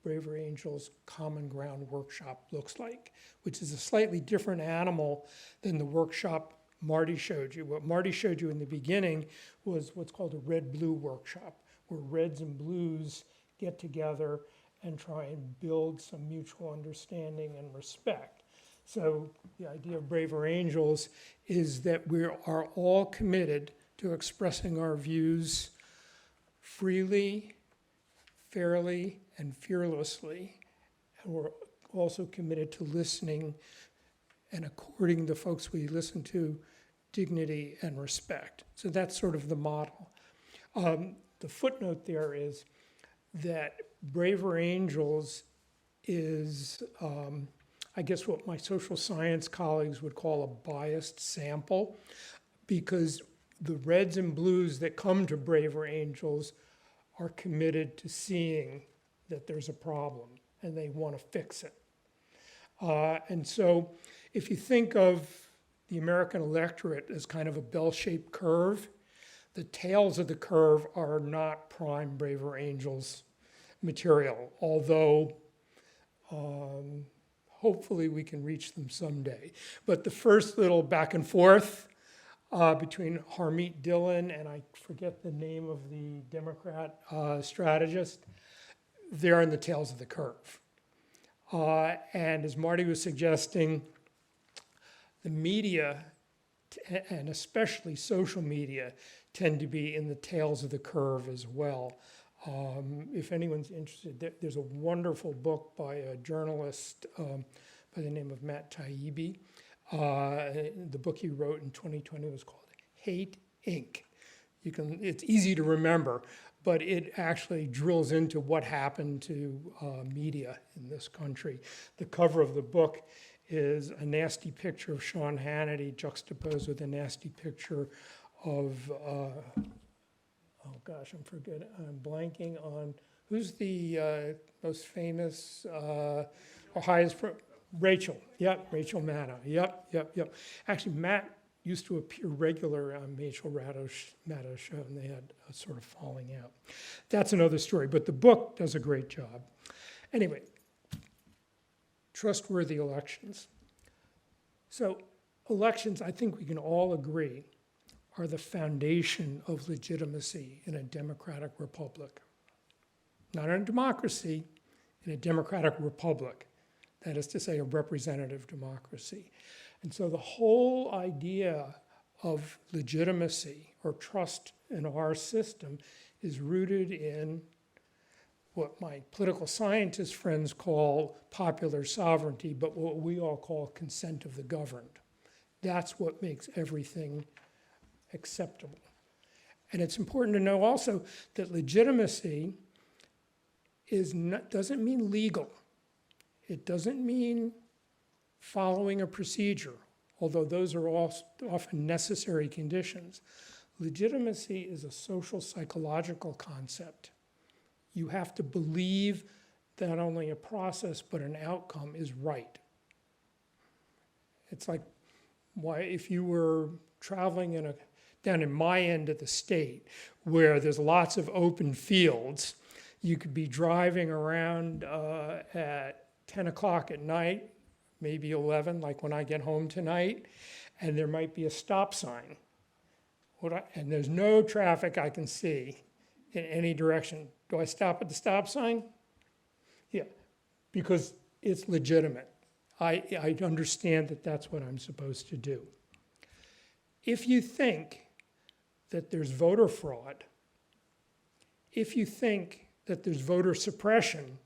Braver Angels Common Ground Workshop looks like, which is a slightly different animal than the workshop Marty showed you. What Marty showed you in the beginning was what's called a red-blue workshop, where reds and blues get together and try and build some mutual understanding and respect. So the idea of Braver Angels is that we are all committed to expressing our views freely, fairly, and fearlessly. And we're also committed to listening and according to folks we listen to dignity and respect. So that's sort of the model. The footnote there is that Braver Angels is, I guess, what my social science colleagues would call a biased sample, because the reds and blues that come to Braver Angels are committed to seeing that there's a problem and they want to fix it. And so if you think of the American electorate as kind of a bell-shaped curve, the tails of the curve are not prime Braver Angels material, although hopefully we can reach them someday. But the first little back and forth between Harmeet Dillon and I forget the name of the Democrat strategist, they're in the tails of the curve. And as Marty was suggesting, the media, and especially social media, tend to be in the tails of the curve as well. If anyone's interested, there's a wonderful book by a journalist by the name of Matt Taibbi. The book he wrote in 2020 was called Hate, Inc. It's easy to remember, but it actually drills into what happened to media in this country. The cover of the book is a nasty picture of Sean Hannity juxtaposed with a nasty picture of, oh gosh, I'm blanking on, who's the most famous or highest, Rachel, yep, Rachel Maddow, yep. Actually, Matt used to appear regular on Rachel Maddow's show, and they had a sort of falling out. That's another story, but the book does a great job. Anyway, trustworthy elections. So elections, I think we can all agree, are the foundation of legitimacy in a democratic republic. Not in a democracy, in a democratic republic. That is to say, a representative democracy. And so the whole idea of legitimacy or trust in our system is rooted in what my political scientist friends call popular sovereignty, but what we all call consent of the governed. That's what makes everything acceptable. And it's important to know also that legitimacy doesn't mean legal. It doesn't mean following a procedure, although those are often necessary conditions. Legitimacy is a social psychological concept. You have to believe that not only a process but an outcome is right. It's like why if you were traveling down in my end of the state where there's lots of open fields, you could be driving around at 10 o'clock at night, maybe 11, like when I get home tonight, and there might be a stop sign. And there's no traffic I can see in any direction. Do I stop at the stop sign? Yeah, because it's legitimate. I understand that that's what I'm supposed to do. If you think that there's voter fraud, if you think that there's voter suppression,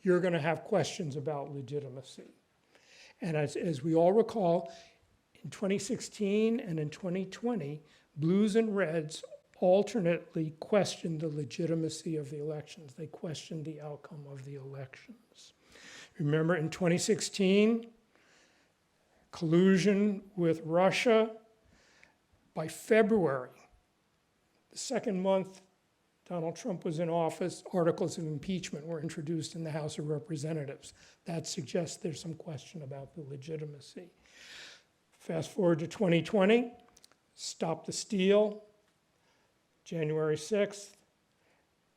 you're going to have questions about legitimacy. And as we all recall, in 2016 and in 2020, blues and reds alternately questioned the legitimacy of the elections. They questioned the outcome of the elections. Remember in 2016, collusion with Russia. By February, the second month Donald Trump was in office, articles of impeachment were introduced in the House of Representatives. That suggests there's some question about the legitimacy. Fast forward to 2020, Stop the Steal, January 6th.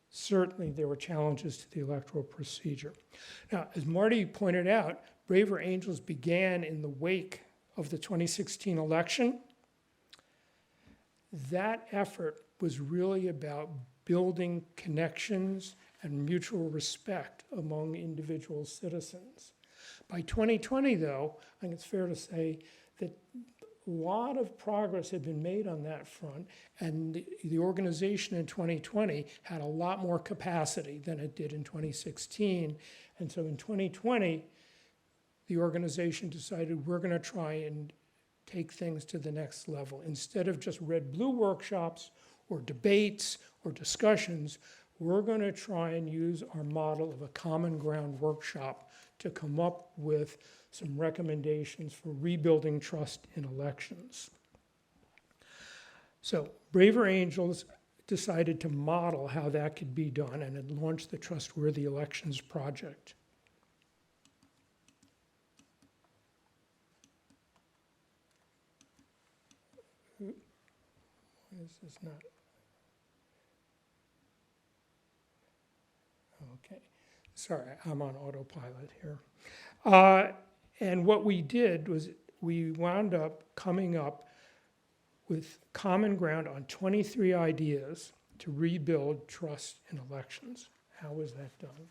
Certainly there were challenges to the electoral procedure. Now, as Marty pointed out, Braver Angels began in the wake of the 2016 election. That effort was really about building connections and mutual respect among individual citizens. By 2020, though, I think it's fair to say that a lot of progress had been made on that front, and the organization in 2020 had a lot more capacity than it did in 2016. And so in 2020, the organization decided we're going to try and take things to the next level. Instead of just red-blue workshops or debates or discussions, we're going to try and use our model of a common ground workshop to come up with some recommendations for rebuilding trust in elections. So Braver Angels decided to model how that could be done, and it launched the Trustworthy Elections Project. Why is this not? Okay, sorry, I'm on autopilot here. And what we did was we wound up coming up with common ground on 23 ideas to rebuild trust in elections. How was that done?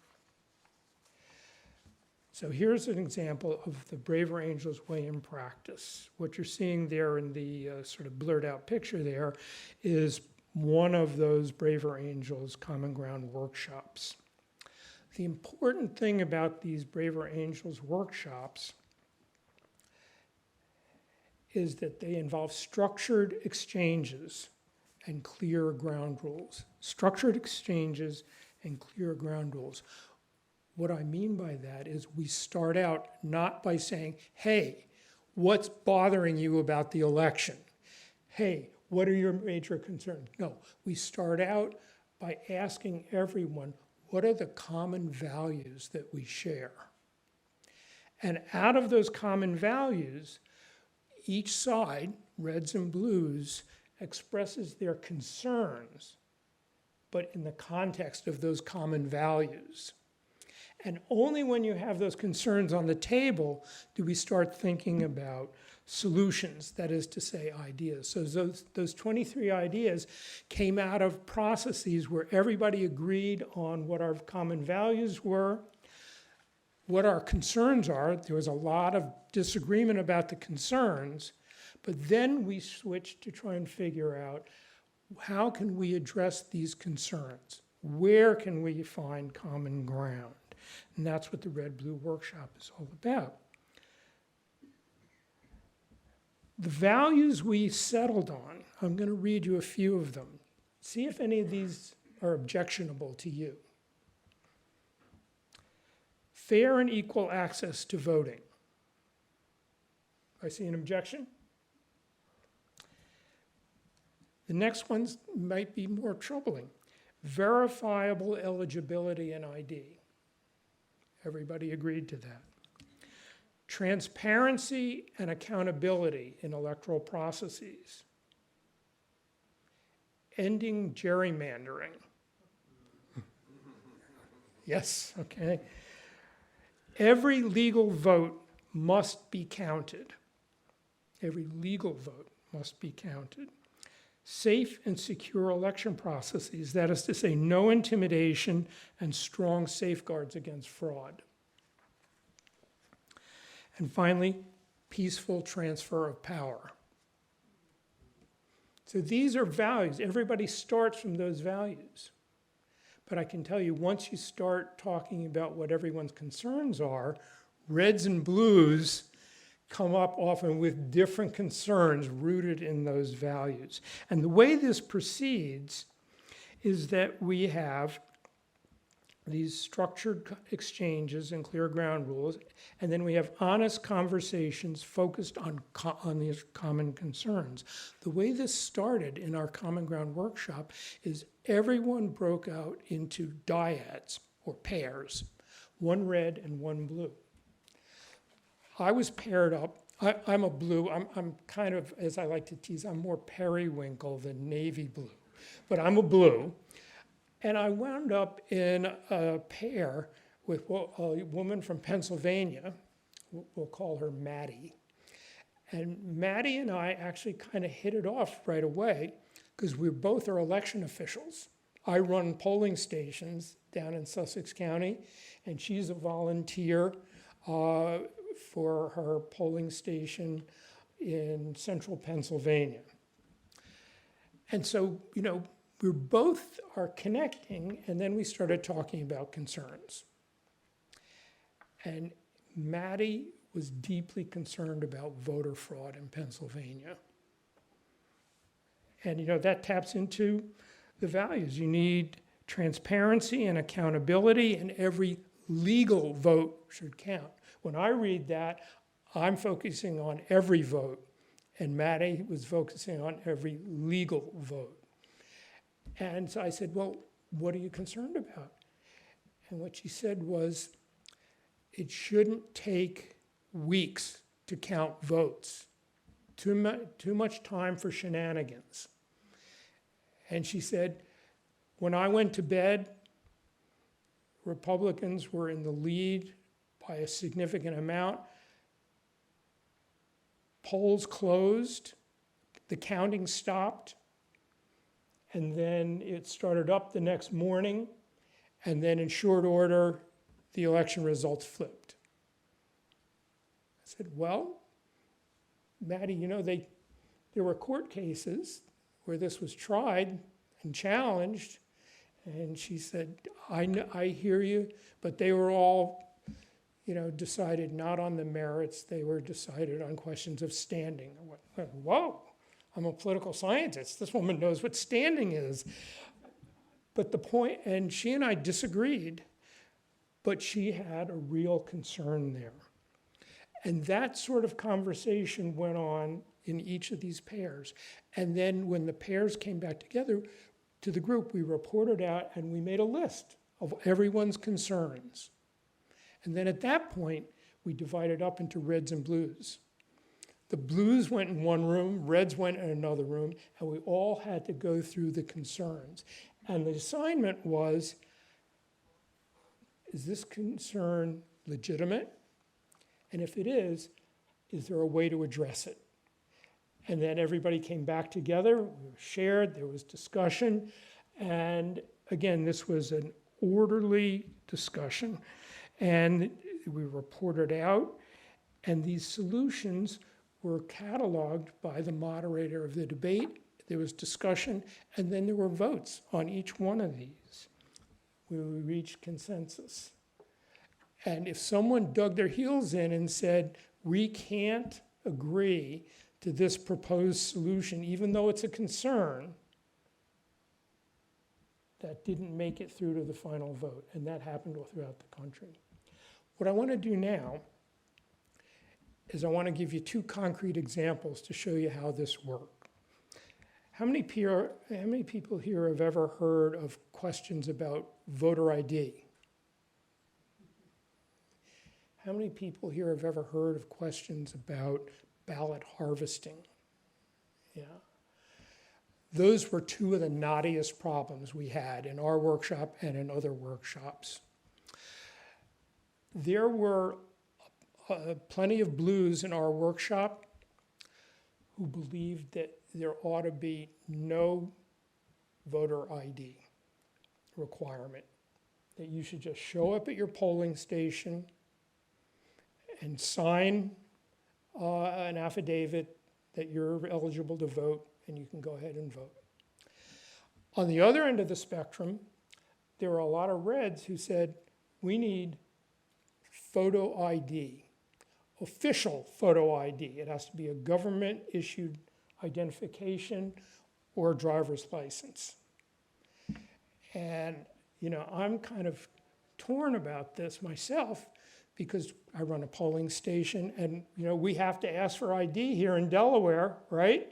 So here's an example of the Braver Angels way in practice. What you're seeing there in the sort of blurred out picture there is one of those Braver Angels common ground workshops. The important thing about these Braver Angels workshops is that they involve structured exchanges and clear ground rules. Structured exchanges and clear ground rules. What I mean by that is we start out not by saying, hey, what's bothering you about the election? Hey, what are your major concerns? No, we start out by asking everyone, what are the common values that we share? And out of those common values, each side, reds and blues, expresses their concerns, but in the context of those common values. And only when you have those concerns on the table do we start thinking about solutions, that is to say, ideas. So those 23 ideas came out of processes where everybody agreed on what our common values were, what our concerns are. There was a lot of disagreement about the concerns, but then we switched to try and figure out how can we address these concerns? Where can we find common ground? And that's what the Red-Blue Workshop is all about. The values we settled on, I'm going to read you a few of them. See if any of these are objectionable to you. Fair and equal access to voting. I see an objection. The next ones might be more troubling. Verifiable eligibility and ID. Everybody agreed to that. Transparency and accountability in electoral processes. Ending gerrymandering. Yes, okay. Every legal vote must be counted. Every legal vote must be counted. safe and secure election processes, that is to say, no intimidation and strong safeguards against fraud. And finally, peaceful transfer of power. So these are values. Everybody starts from those values. But I can tell you, once you start talking about what everyone's concerns are, reds and blues come up often with different concerns rooted in those values. And the way this proceeds is that we have these structured exchanges and clear ground rules, and then we have honest conversations focused on these common concerns. The way this started in our Common Ground workshop is everyone broke out into dyads, or pairs, one red and one blue. I was paired up. I'm a blue. I'm kind of, as I like to tease, I'm more periwinkle than navy blue, but I'm a blue. And I wound up in a pair with a woman from Pennsylvania. We'll call her Maddie. And Maddie and I actually kind of hit it off right away because we both are election officials. I run polling stations down in Sussex County, and she's a volunteer for her polling station in central Pennsylvania. And so, you know, we both are connecting, and then we started talking about concerns. And Maddie was deeply concerned about voter fraud in Pennsylvania. And, you know, that taps into the values. You need transparency and accountability, and every legal vote should count. When I read that, I'm focusing on every vote, and Maddie was focusing on every legal vote. And so I said, well, what are you concerned about? And what she said was, it shouldn't take weeks to count votes. Too much time for shenanigans. And she said, when I went to bed, Republicans were in the lead by a significant amount. Polls closed, the counting stopped, and then it started up the next morning, and then in short order, the election results flipped. I said, well, Maddie, you know, there were court cases where this was tried and challenged, and she said, I hear you, but they were all, you know, decided not on the merits, they were decided on questions of standing. I went, whoa. I'm a political scientist. This woman knows what standing is. But the point, and she and I disagreed, but she had a real concern there. And that sort of conversation went on in each of these pairs. And then when the pairs came back together to the group, we reported out and we made a list of everyone's concerns. And then at that point, we divided up into reds and blues. The blues went in one room, reds went in another room, and we all had to go through the concerns. And the assignment was, is this concern legitimate? And if it is there a way to address it? And then everybody came back together, we shared, there was discussion, and again, this was an orderly discussion. And we reported out, and these solutions were cataloged by the moderator of the debate. There was discussion, and then there were votes on each one of these, where we reached consensus. And if someone dug their heels in and said, we can't agree to this proposed solution, even though it's a concern, that didn't make it through to the final vote, and that happened all throughout the country. What I want to do now is I want to give you two concrete examples to show you how this worked. How many people here have ever heard of questions about voter ID? How many people here have ever heard of questions about ballot harvesting? Yeah. Those were two of the knottiest problems we had in our workshop and in other workshops. There were plenty of blues in our workshop who believed that there ought to be no voter ID requirement, that you should just show up at your polling station and sign an affidavit that you're eligible to vote and you can go ahead and vote. On the other end of the spectrum, there were a lot of Reds who said, we need photo ID, official photo ID. It has to be a government-issued identification or driver's license. And, you know, I'm kind of torn about this myself because I run a polling station and, you know, we have to ask for ID here in Delaware, right?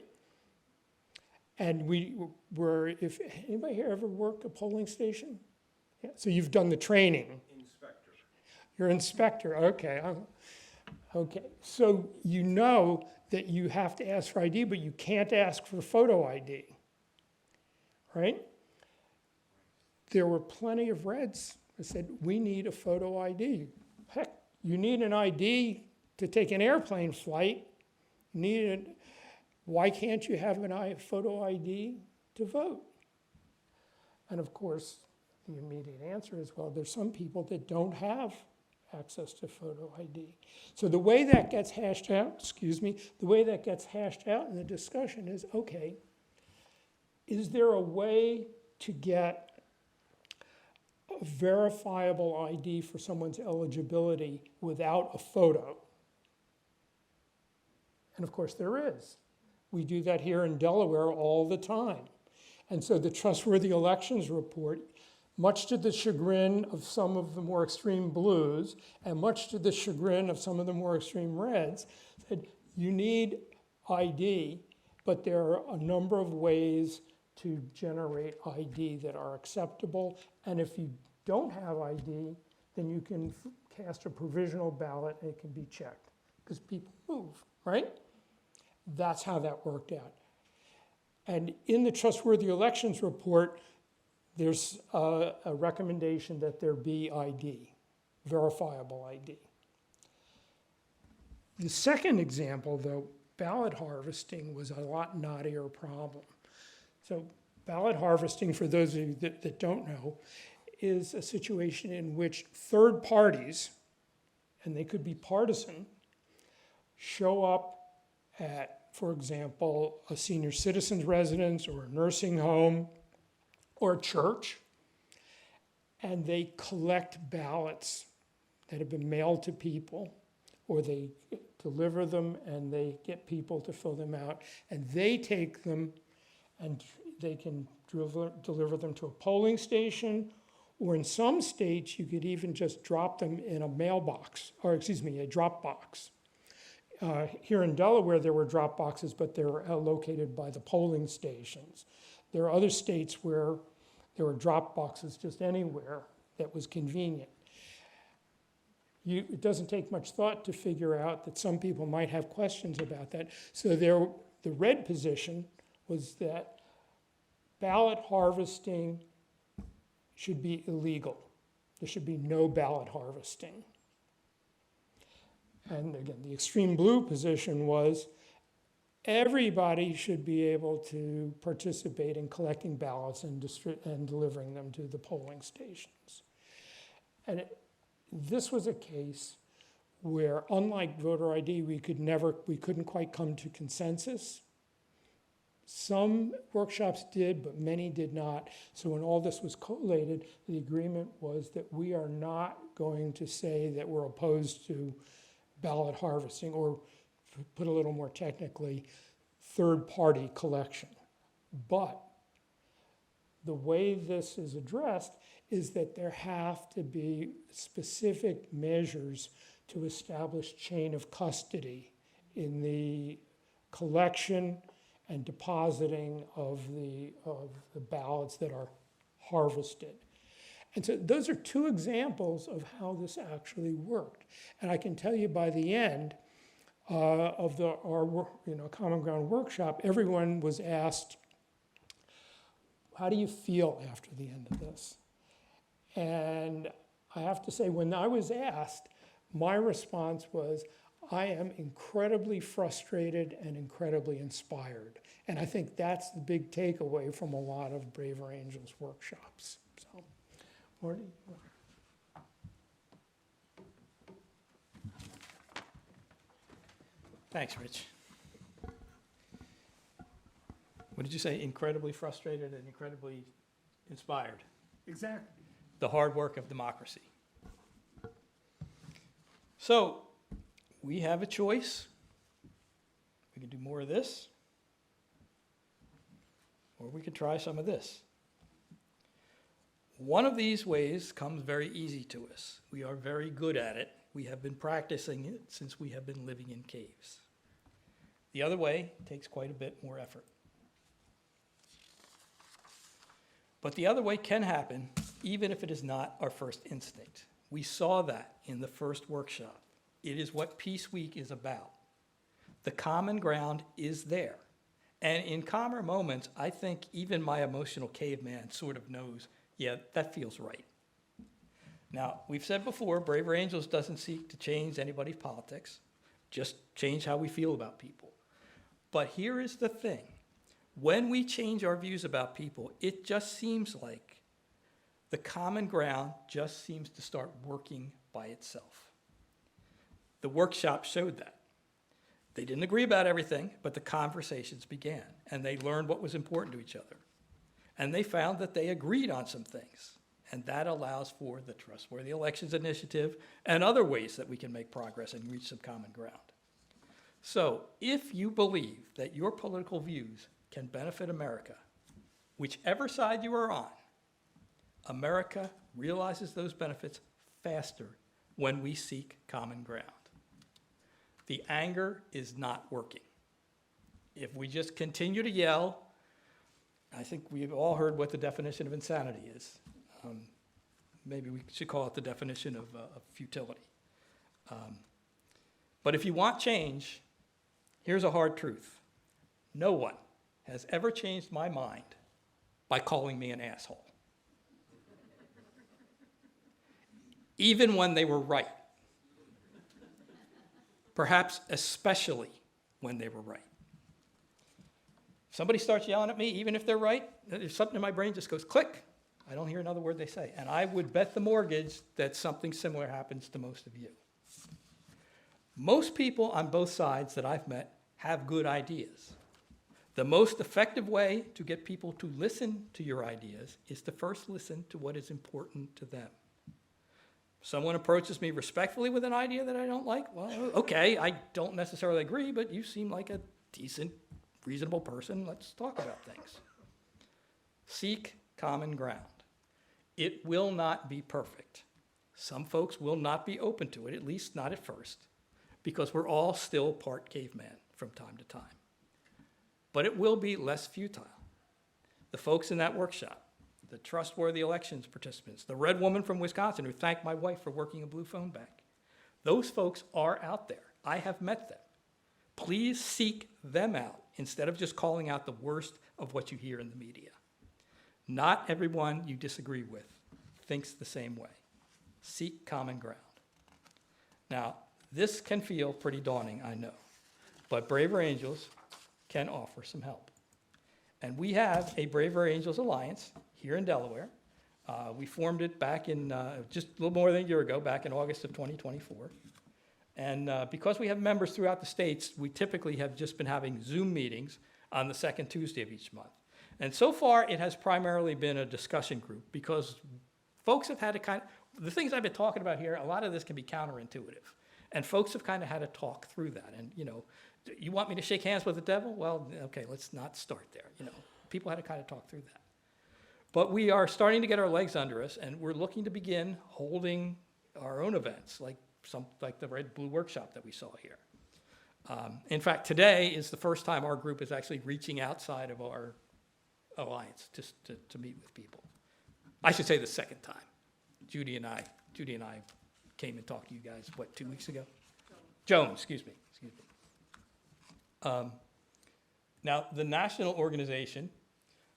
And if anybody here ever worked a polling station? Yeah, so you've done the training. Inspector. You're inspector, okay. Okay, so you know that you have to ask for ID, but you can't ask for photo ID, right? There were plenty of Reds that said, we need a photo ID. Heck, you need an ID to take an airplane flight. Why can't you have a photo ID to vote? And of course, the immediate answer is, well, there's some people that don't have access to photo ID. So the way that gets hashed out, the way that gets hashed out in the discussion is, okay, is there a way to get a verifiable ID for someone's eligibility without a photo? And of course there is. We do that here in Delaware all the time. And so the Trustworthy Elections Report, much to the chagrin of some of the more extreme blues and much to the chagrin of some of the more extreme reds, said you need ID, but there are a number of ways to generate ID that are acceptable. And if you don't have ID, then you can cast a provisional ballot and it can be checked because people move, right? That's how that worked out. And in the Trustworthy Elections Report, there's a recommendation that there be ID, verifiable ID. The second example, though, ballot harvesting was a lot knottier problem. So ballot harvesting, for those of you that don't know, is a situation in which third parties, and they could be partisan, show up at, for example, a senior citizen's residence or a nursing home or a church, and they collect ballots that have been mailed to people, or they deliver them and they get people to fill them out, and they take them and they can deliver them to a polling station, or in some states you could even just drop them in a mailbox, or a drop box. Here in Delaware there were drop boxes, but they're located by the polling stations. There are other states where there were drop boxes just anywhere that was convenient. It doesn't take much thought to figure out that some people might have questions about that. So the red position was that ballot harvesting should be illegal. There should be no ballot harvesting. And again, the extreme blue position was everybody should be able to participate in collecting ballots and delivering them to the polling stations. And this was a case where, unlike voter ID, we couldn't quite come to consensus. Some workshops did, but many did not. So when all this was collated, the agreement was that we are not going to say that we're opposed to ballot harvesting, or put a little more technically, third-party collection. But the way this is addressed is that there have to be specific measures to establish chain of custody in the collection and depositing of the ballots that are harvested. And so those are two examples of how this actually worked. And I can tell you by the end of our Common Ground workshop, everyone was asked, how do you feel after the end of this? And I have to say, when I was asked, my response was, I am incredibly frustrated and incredibly inspired. And I think that's the big takeaway from a lot of Braver Angels workshops. So, Marty? Thanks, Rich. What did you say? Incredibly frustrated and incredibly inspired. Exactly. The hard work of democracy. So, we have a choice. We can do more of this, or we could try some of this. One of these ways comes very easy to us. We are very good at it. We have been practicing it since we have been living in caves. The other way takes quite a bit more effort. But the other way can happen, even if it is not our first instinct. We saw that in the first workshop. It is what Peace Week is about. The common ground is there. And in calmer moments, I think even my emotional caveman sort of knows, yeah, that feels right. Now, we've said before, Braver Angels doesn't seek to change anybody's politics, just change how we feel about people. But here is the thing. When we change our views about people, it just seems like the common ground just seems to start working by itself. The workshop showed that. They didn't agree about everything, but the conversations began, and they learned what was important to each other. And they found that they agreed on some things, and that allows for the Trustworthy Elections Initiative and other ways that we can make progress and reach some common ground. So if you believe that your political views can benefit America, whichever side you are on, America realizes those benefits faster when we seek common ground. The anger is not working. If we just continue to yell, I think we've all heard what the definition of insanity is. Maybe we should call it the definition of futility. But if you want change, here's a hard truth. No one has ever changed my mind by calling me an asshole. Even when they were right. Perhaps especially when they were right. Somebody starts yelling at me, even if they're right, there's something in my brain just goes click. I don't hear another word they say. And I would bet the mortgage that something similar happens to most of you. Most people on both sides that I've met have good ideas. The most effective way to get people to listen to your ideas is to first listen to what is important to them. Someone approaches me respectfully with an idea that I don't like, well, okay, I don't necessarily agree, but you seem like a decent, reasonable person. Let's talk about things. Seek common ground. It will not be perfect. Some folks will not be open to it, at least not at first, because we're all still part caveman from time to time. But it will be less futile. The folks in that workshop, the Trustworthy Elections participants, the red woman from Wisconsin who thanked my wife for working a blue phone bank, those folks are out there. I have met them. Please seek them out instead of just calling out the worst of what you hear in the media. Not everyone you disagree with thinks the same way. Seek common ground. Now, this can feel pretty daunting, I know, but Braver Angels can offer some help. And we have a Braver Angels Alliance here in Delaware. We formed it back in just a little more than a year ago, back in August of 2024. And because we have members throughout the states, we typically have just been having Zoom meetings on the second Tuesday of each month. And so far, it has primarily been a discussion group because folks have had to the things I've been talking about here, a lot of this can be counterintuitive. And folks have kind of had to talk through that. And, you want me to shake hands with the devil? Well, okay, let's not start there. People had to kind of talk through that. But we are starting to get our legs under us, and we're looking to begin holding our own events, like the Red Blue Workshop that we saw here. In fact, today is the first time our group is actually reaching outside of our alliance to meet with people. I should say the second time. Judy and I came and talked to you guys, 2 weeks ago? Joan, excuse me. Now, the national organization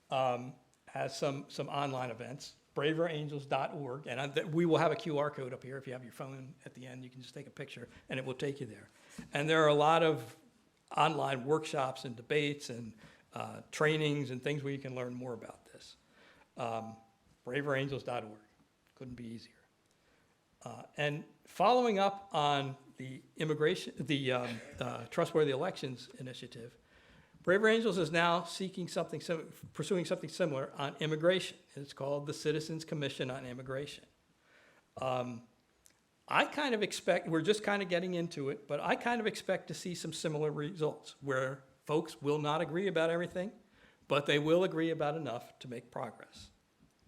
has some online events, braverangels.org, and we will have a QR code up here. If you have your phone at the end, you can just take a picture, and it will take you there. And there are a lot of online workshops and debates and trainings and things where you can learn more about this. braverangels.org. Couldn't be easier. And following up on the Trustworthy Elections Initiative, Braver Angels is now pursuing something similar on immigration. It's called the Citizens Commission on Immigration. I kind of expect, we're just kind of getting into it, but I kind of expect to see some similar results where folks will not agree about everything, but they will agree about enough to make progress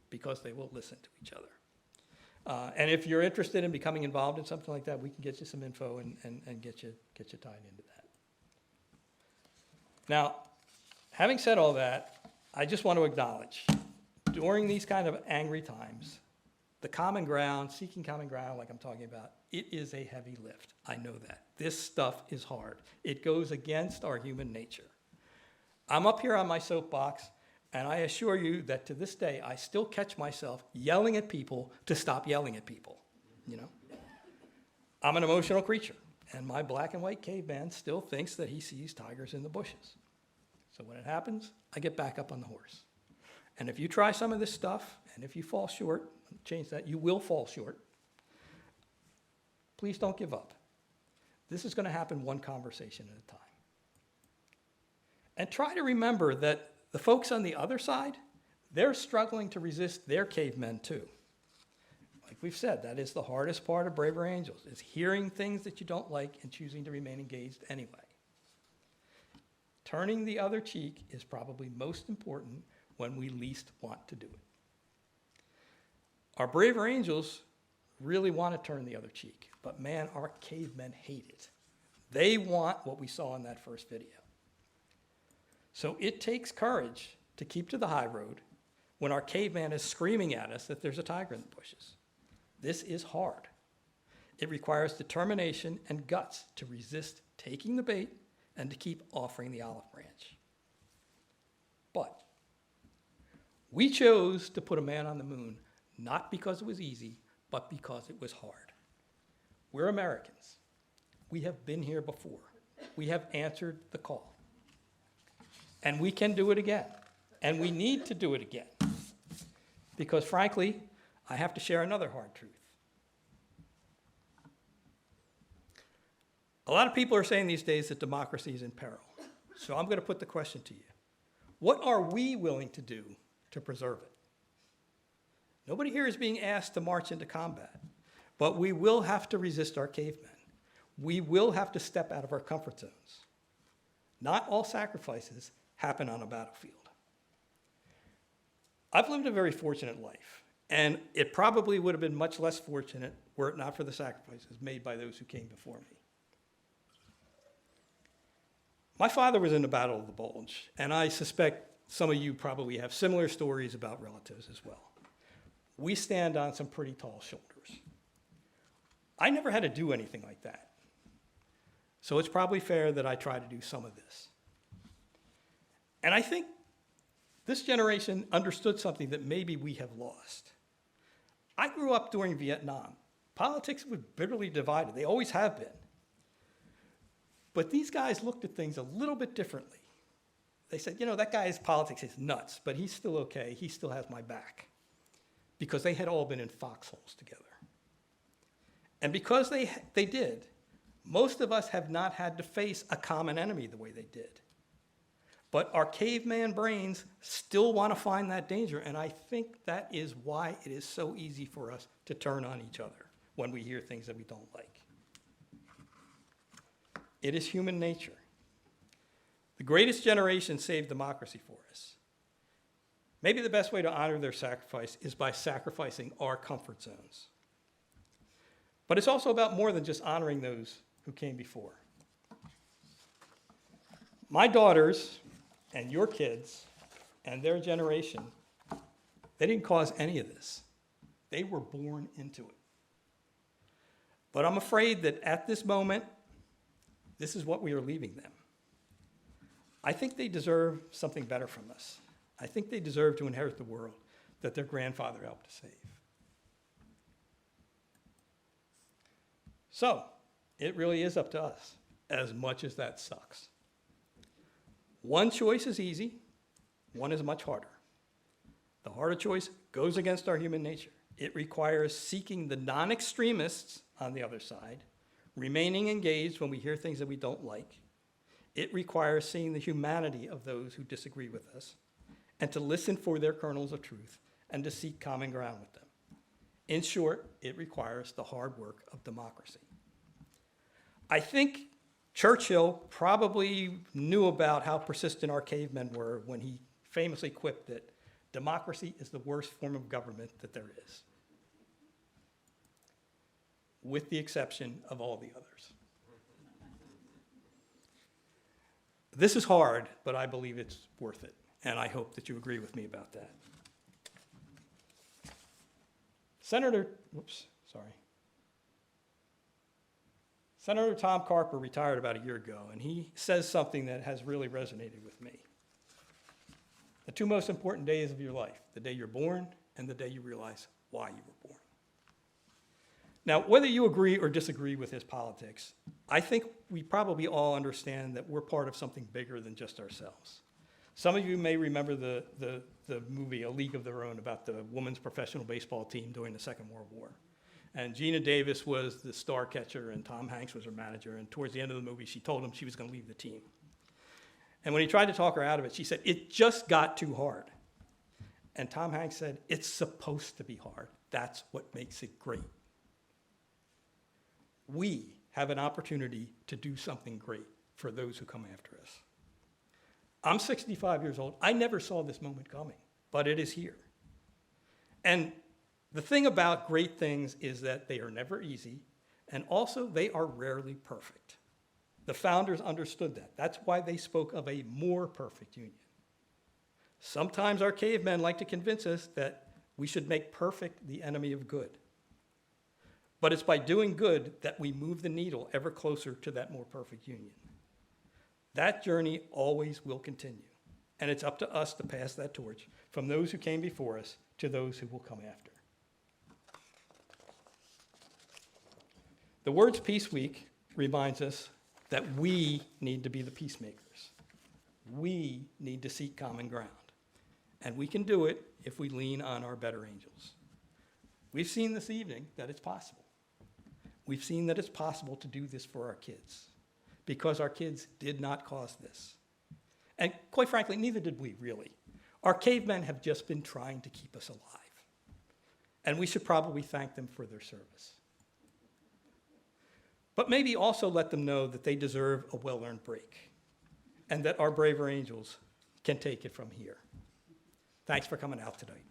because they will listen to each other. And if you're interested in becoming involved in something like that, we can get you some info and get you tied into that. Now, having said all that, I just want to acknowledge, during these kind of angry times, the common ground, seeking common ground like I'm talking about, it is a heavy lift. I know that. This stuff is hard. It goes against our human nature. I'm up here on my soapbox, and I assure you that to this day, I still catch myself yelling at people to stop yelling at people, you know? I'm an emotional creature, and my black and white caveman still thinks that he sees tigers in the bushes. So when it happens, I get back up on the horse. And if you try some of this stuff, and if you fall short, change that, you will fall short, please don't give up. This is going to happen one conversation at a time. And try to remember that the folks on the other side, they're struggling to resist their cavemen too. Like we've said, that is the hardest part of Braver Angels, is hearing things that you don't like and choosing to remain engaged anyway. Turning the other cheek is probably most important when we least want to do it. Our Braver Angels really want to turn the other cheek, but man, our cavemen hate it. They want what we saw in that first video. So it takes courage to keep to the high road when our caveman is screaming at us that there's a tiger in the bushes. This is hard. It requires determination and guts to resist taking the bait and to keep offering the olive branch. But we chose to put a man on the moon, not because it was easy, but because it was hard. We're Americans. We have been here before. We have answered the call. And we can do it again. And we need to do it again. Because frankly, I have to share another hard truth. A lot of people are saying these days that democracy is in peril. So I'm going to put the question to you. What are we willing to do to preserve it? Nobody here is being asked to march into combat, but we will have to resist our cavemen. We will have to step out of our comfort zones. Not all sacrifices happen on a battlefield. I've lived a very fortunate life, and it probably would have been much less fortunate were it not for the sacrifices made by those who came before me. My father was in the Battle of the Bulge, and I suspect some of you probably have similar stories about relatives as well. We stand on some pretty tall shoulders. I never had to do anything like that. So it's probably fair that I try to do some of this. And I think this generation understood something that maybe we have lost. I grew up during Vietnam. Politics was bitterly divided. They always have been. But these guys looked at things a little bit differently. They said, you know, that guy's politics is nuts, but he's still okay. He still has my back. Because they had all been in foxholes together. And because they did, most of us have not had to face a common enemy the way they did. But our caveman brains still want to find that danger, and I think that is why it is so easy for us to turn on each other when we hear things that we don't like. It is human nature. The greatest generation saved democracy for us. Maybe the best way to honor their sacrifice is by sacrificing our comfort zones. But it's also about more than just honoring those who came before. My daughters and your kids and their generation, they didn't cause any of this. They were born into it. But I'm afraid that at this moment, this is what we are leaving them. I think they deserve something better from us. I think they deserve to inherit the world that their grandfather helped to save. So, it really is up to us, as much as that sucks. One choice is easy, one is much harder. The harder choice goes against our human nature. It requires seeking the non-extremists on the other side, remaining engaged when we hear things that we don't like. It requires seeing the humanity of those who disagree with us, and to listen for their kernels of truth, and to seek common ground with them. In short, it requires the hard work of democracy. I think Churchill probably knew about how persistent our cavemen were when he famously quipped that democracy is the worst form of government that there is, with the exception of all the others. This is hard, but I believe it's worth it, and I hope that you agree with me about that. Senator Tom Carper retired about a year ago, and he says something that has really resonated with me. The two most important days of your life, the day you're born and the day you realize why you were born. Now, whether you agree or disagree with his politics, I think we probably all understand that we're part of something bigger than just ourselves. Some of you may remember the movie A League of Their Own about the women's professional baseball team during the Second World War. And Gina Davis was the star catcher, and Tom Hanks was her manager. And towards the end of the movie, she told him she was going to leave the team. And when he tried to talk her out of it, she said, "It just got too hard." And Tom Hanks said, "It's supposed to be hard. That's what makes it great." We have an opportunity to do something great for those who come after us. I'm 65 years old. I never saw this moment coming, but it is here. And the thing about great things is that they are never easy, and also they are rarely perfect. The founders understood that. That's why they spoke of a more perfect union. Sometimes our cavemen like to convince us that we should make perfect the enemy of good. But it's by doing good that we move the needle ever closer to that more perfect union. That journey always will continue, and it's up to us to pass that torch from those who came before us to those who will come after. The words Peace Week reminds us that we need to be the peacemakers. We need to seek common ground, and we can do it if we lean on our better angels. We've seen this evening that it's possible. We've seen that it's possible to do this for our kids, because our kids did not cause this. And quite frankly, neither did we, really. Our cavemen have just been trying to keep us alive. And we should probably thank them for their service. But maybe also let them know that they deserve a well-earned break, and that our braver angels can take it from here. Thanks for coming out tonight.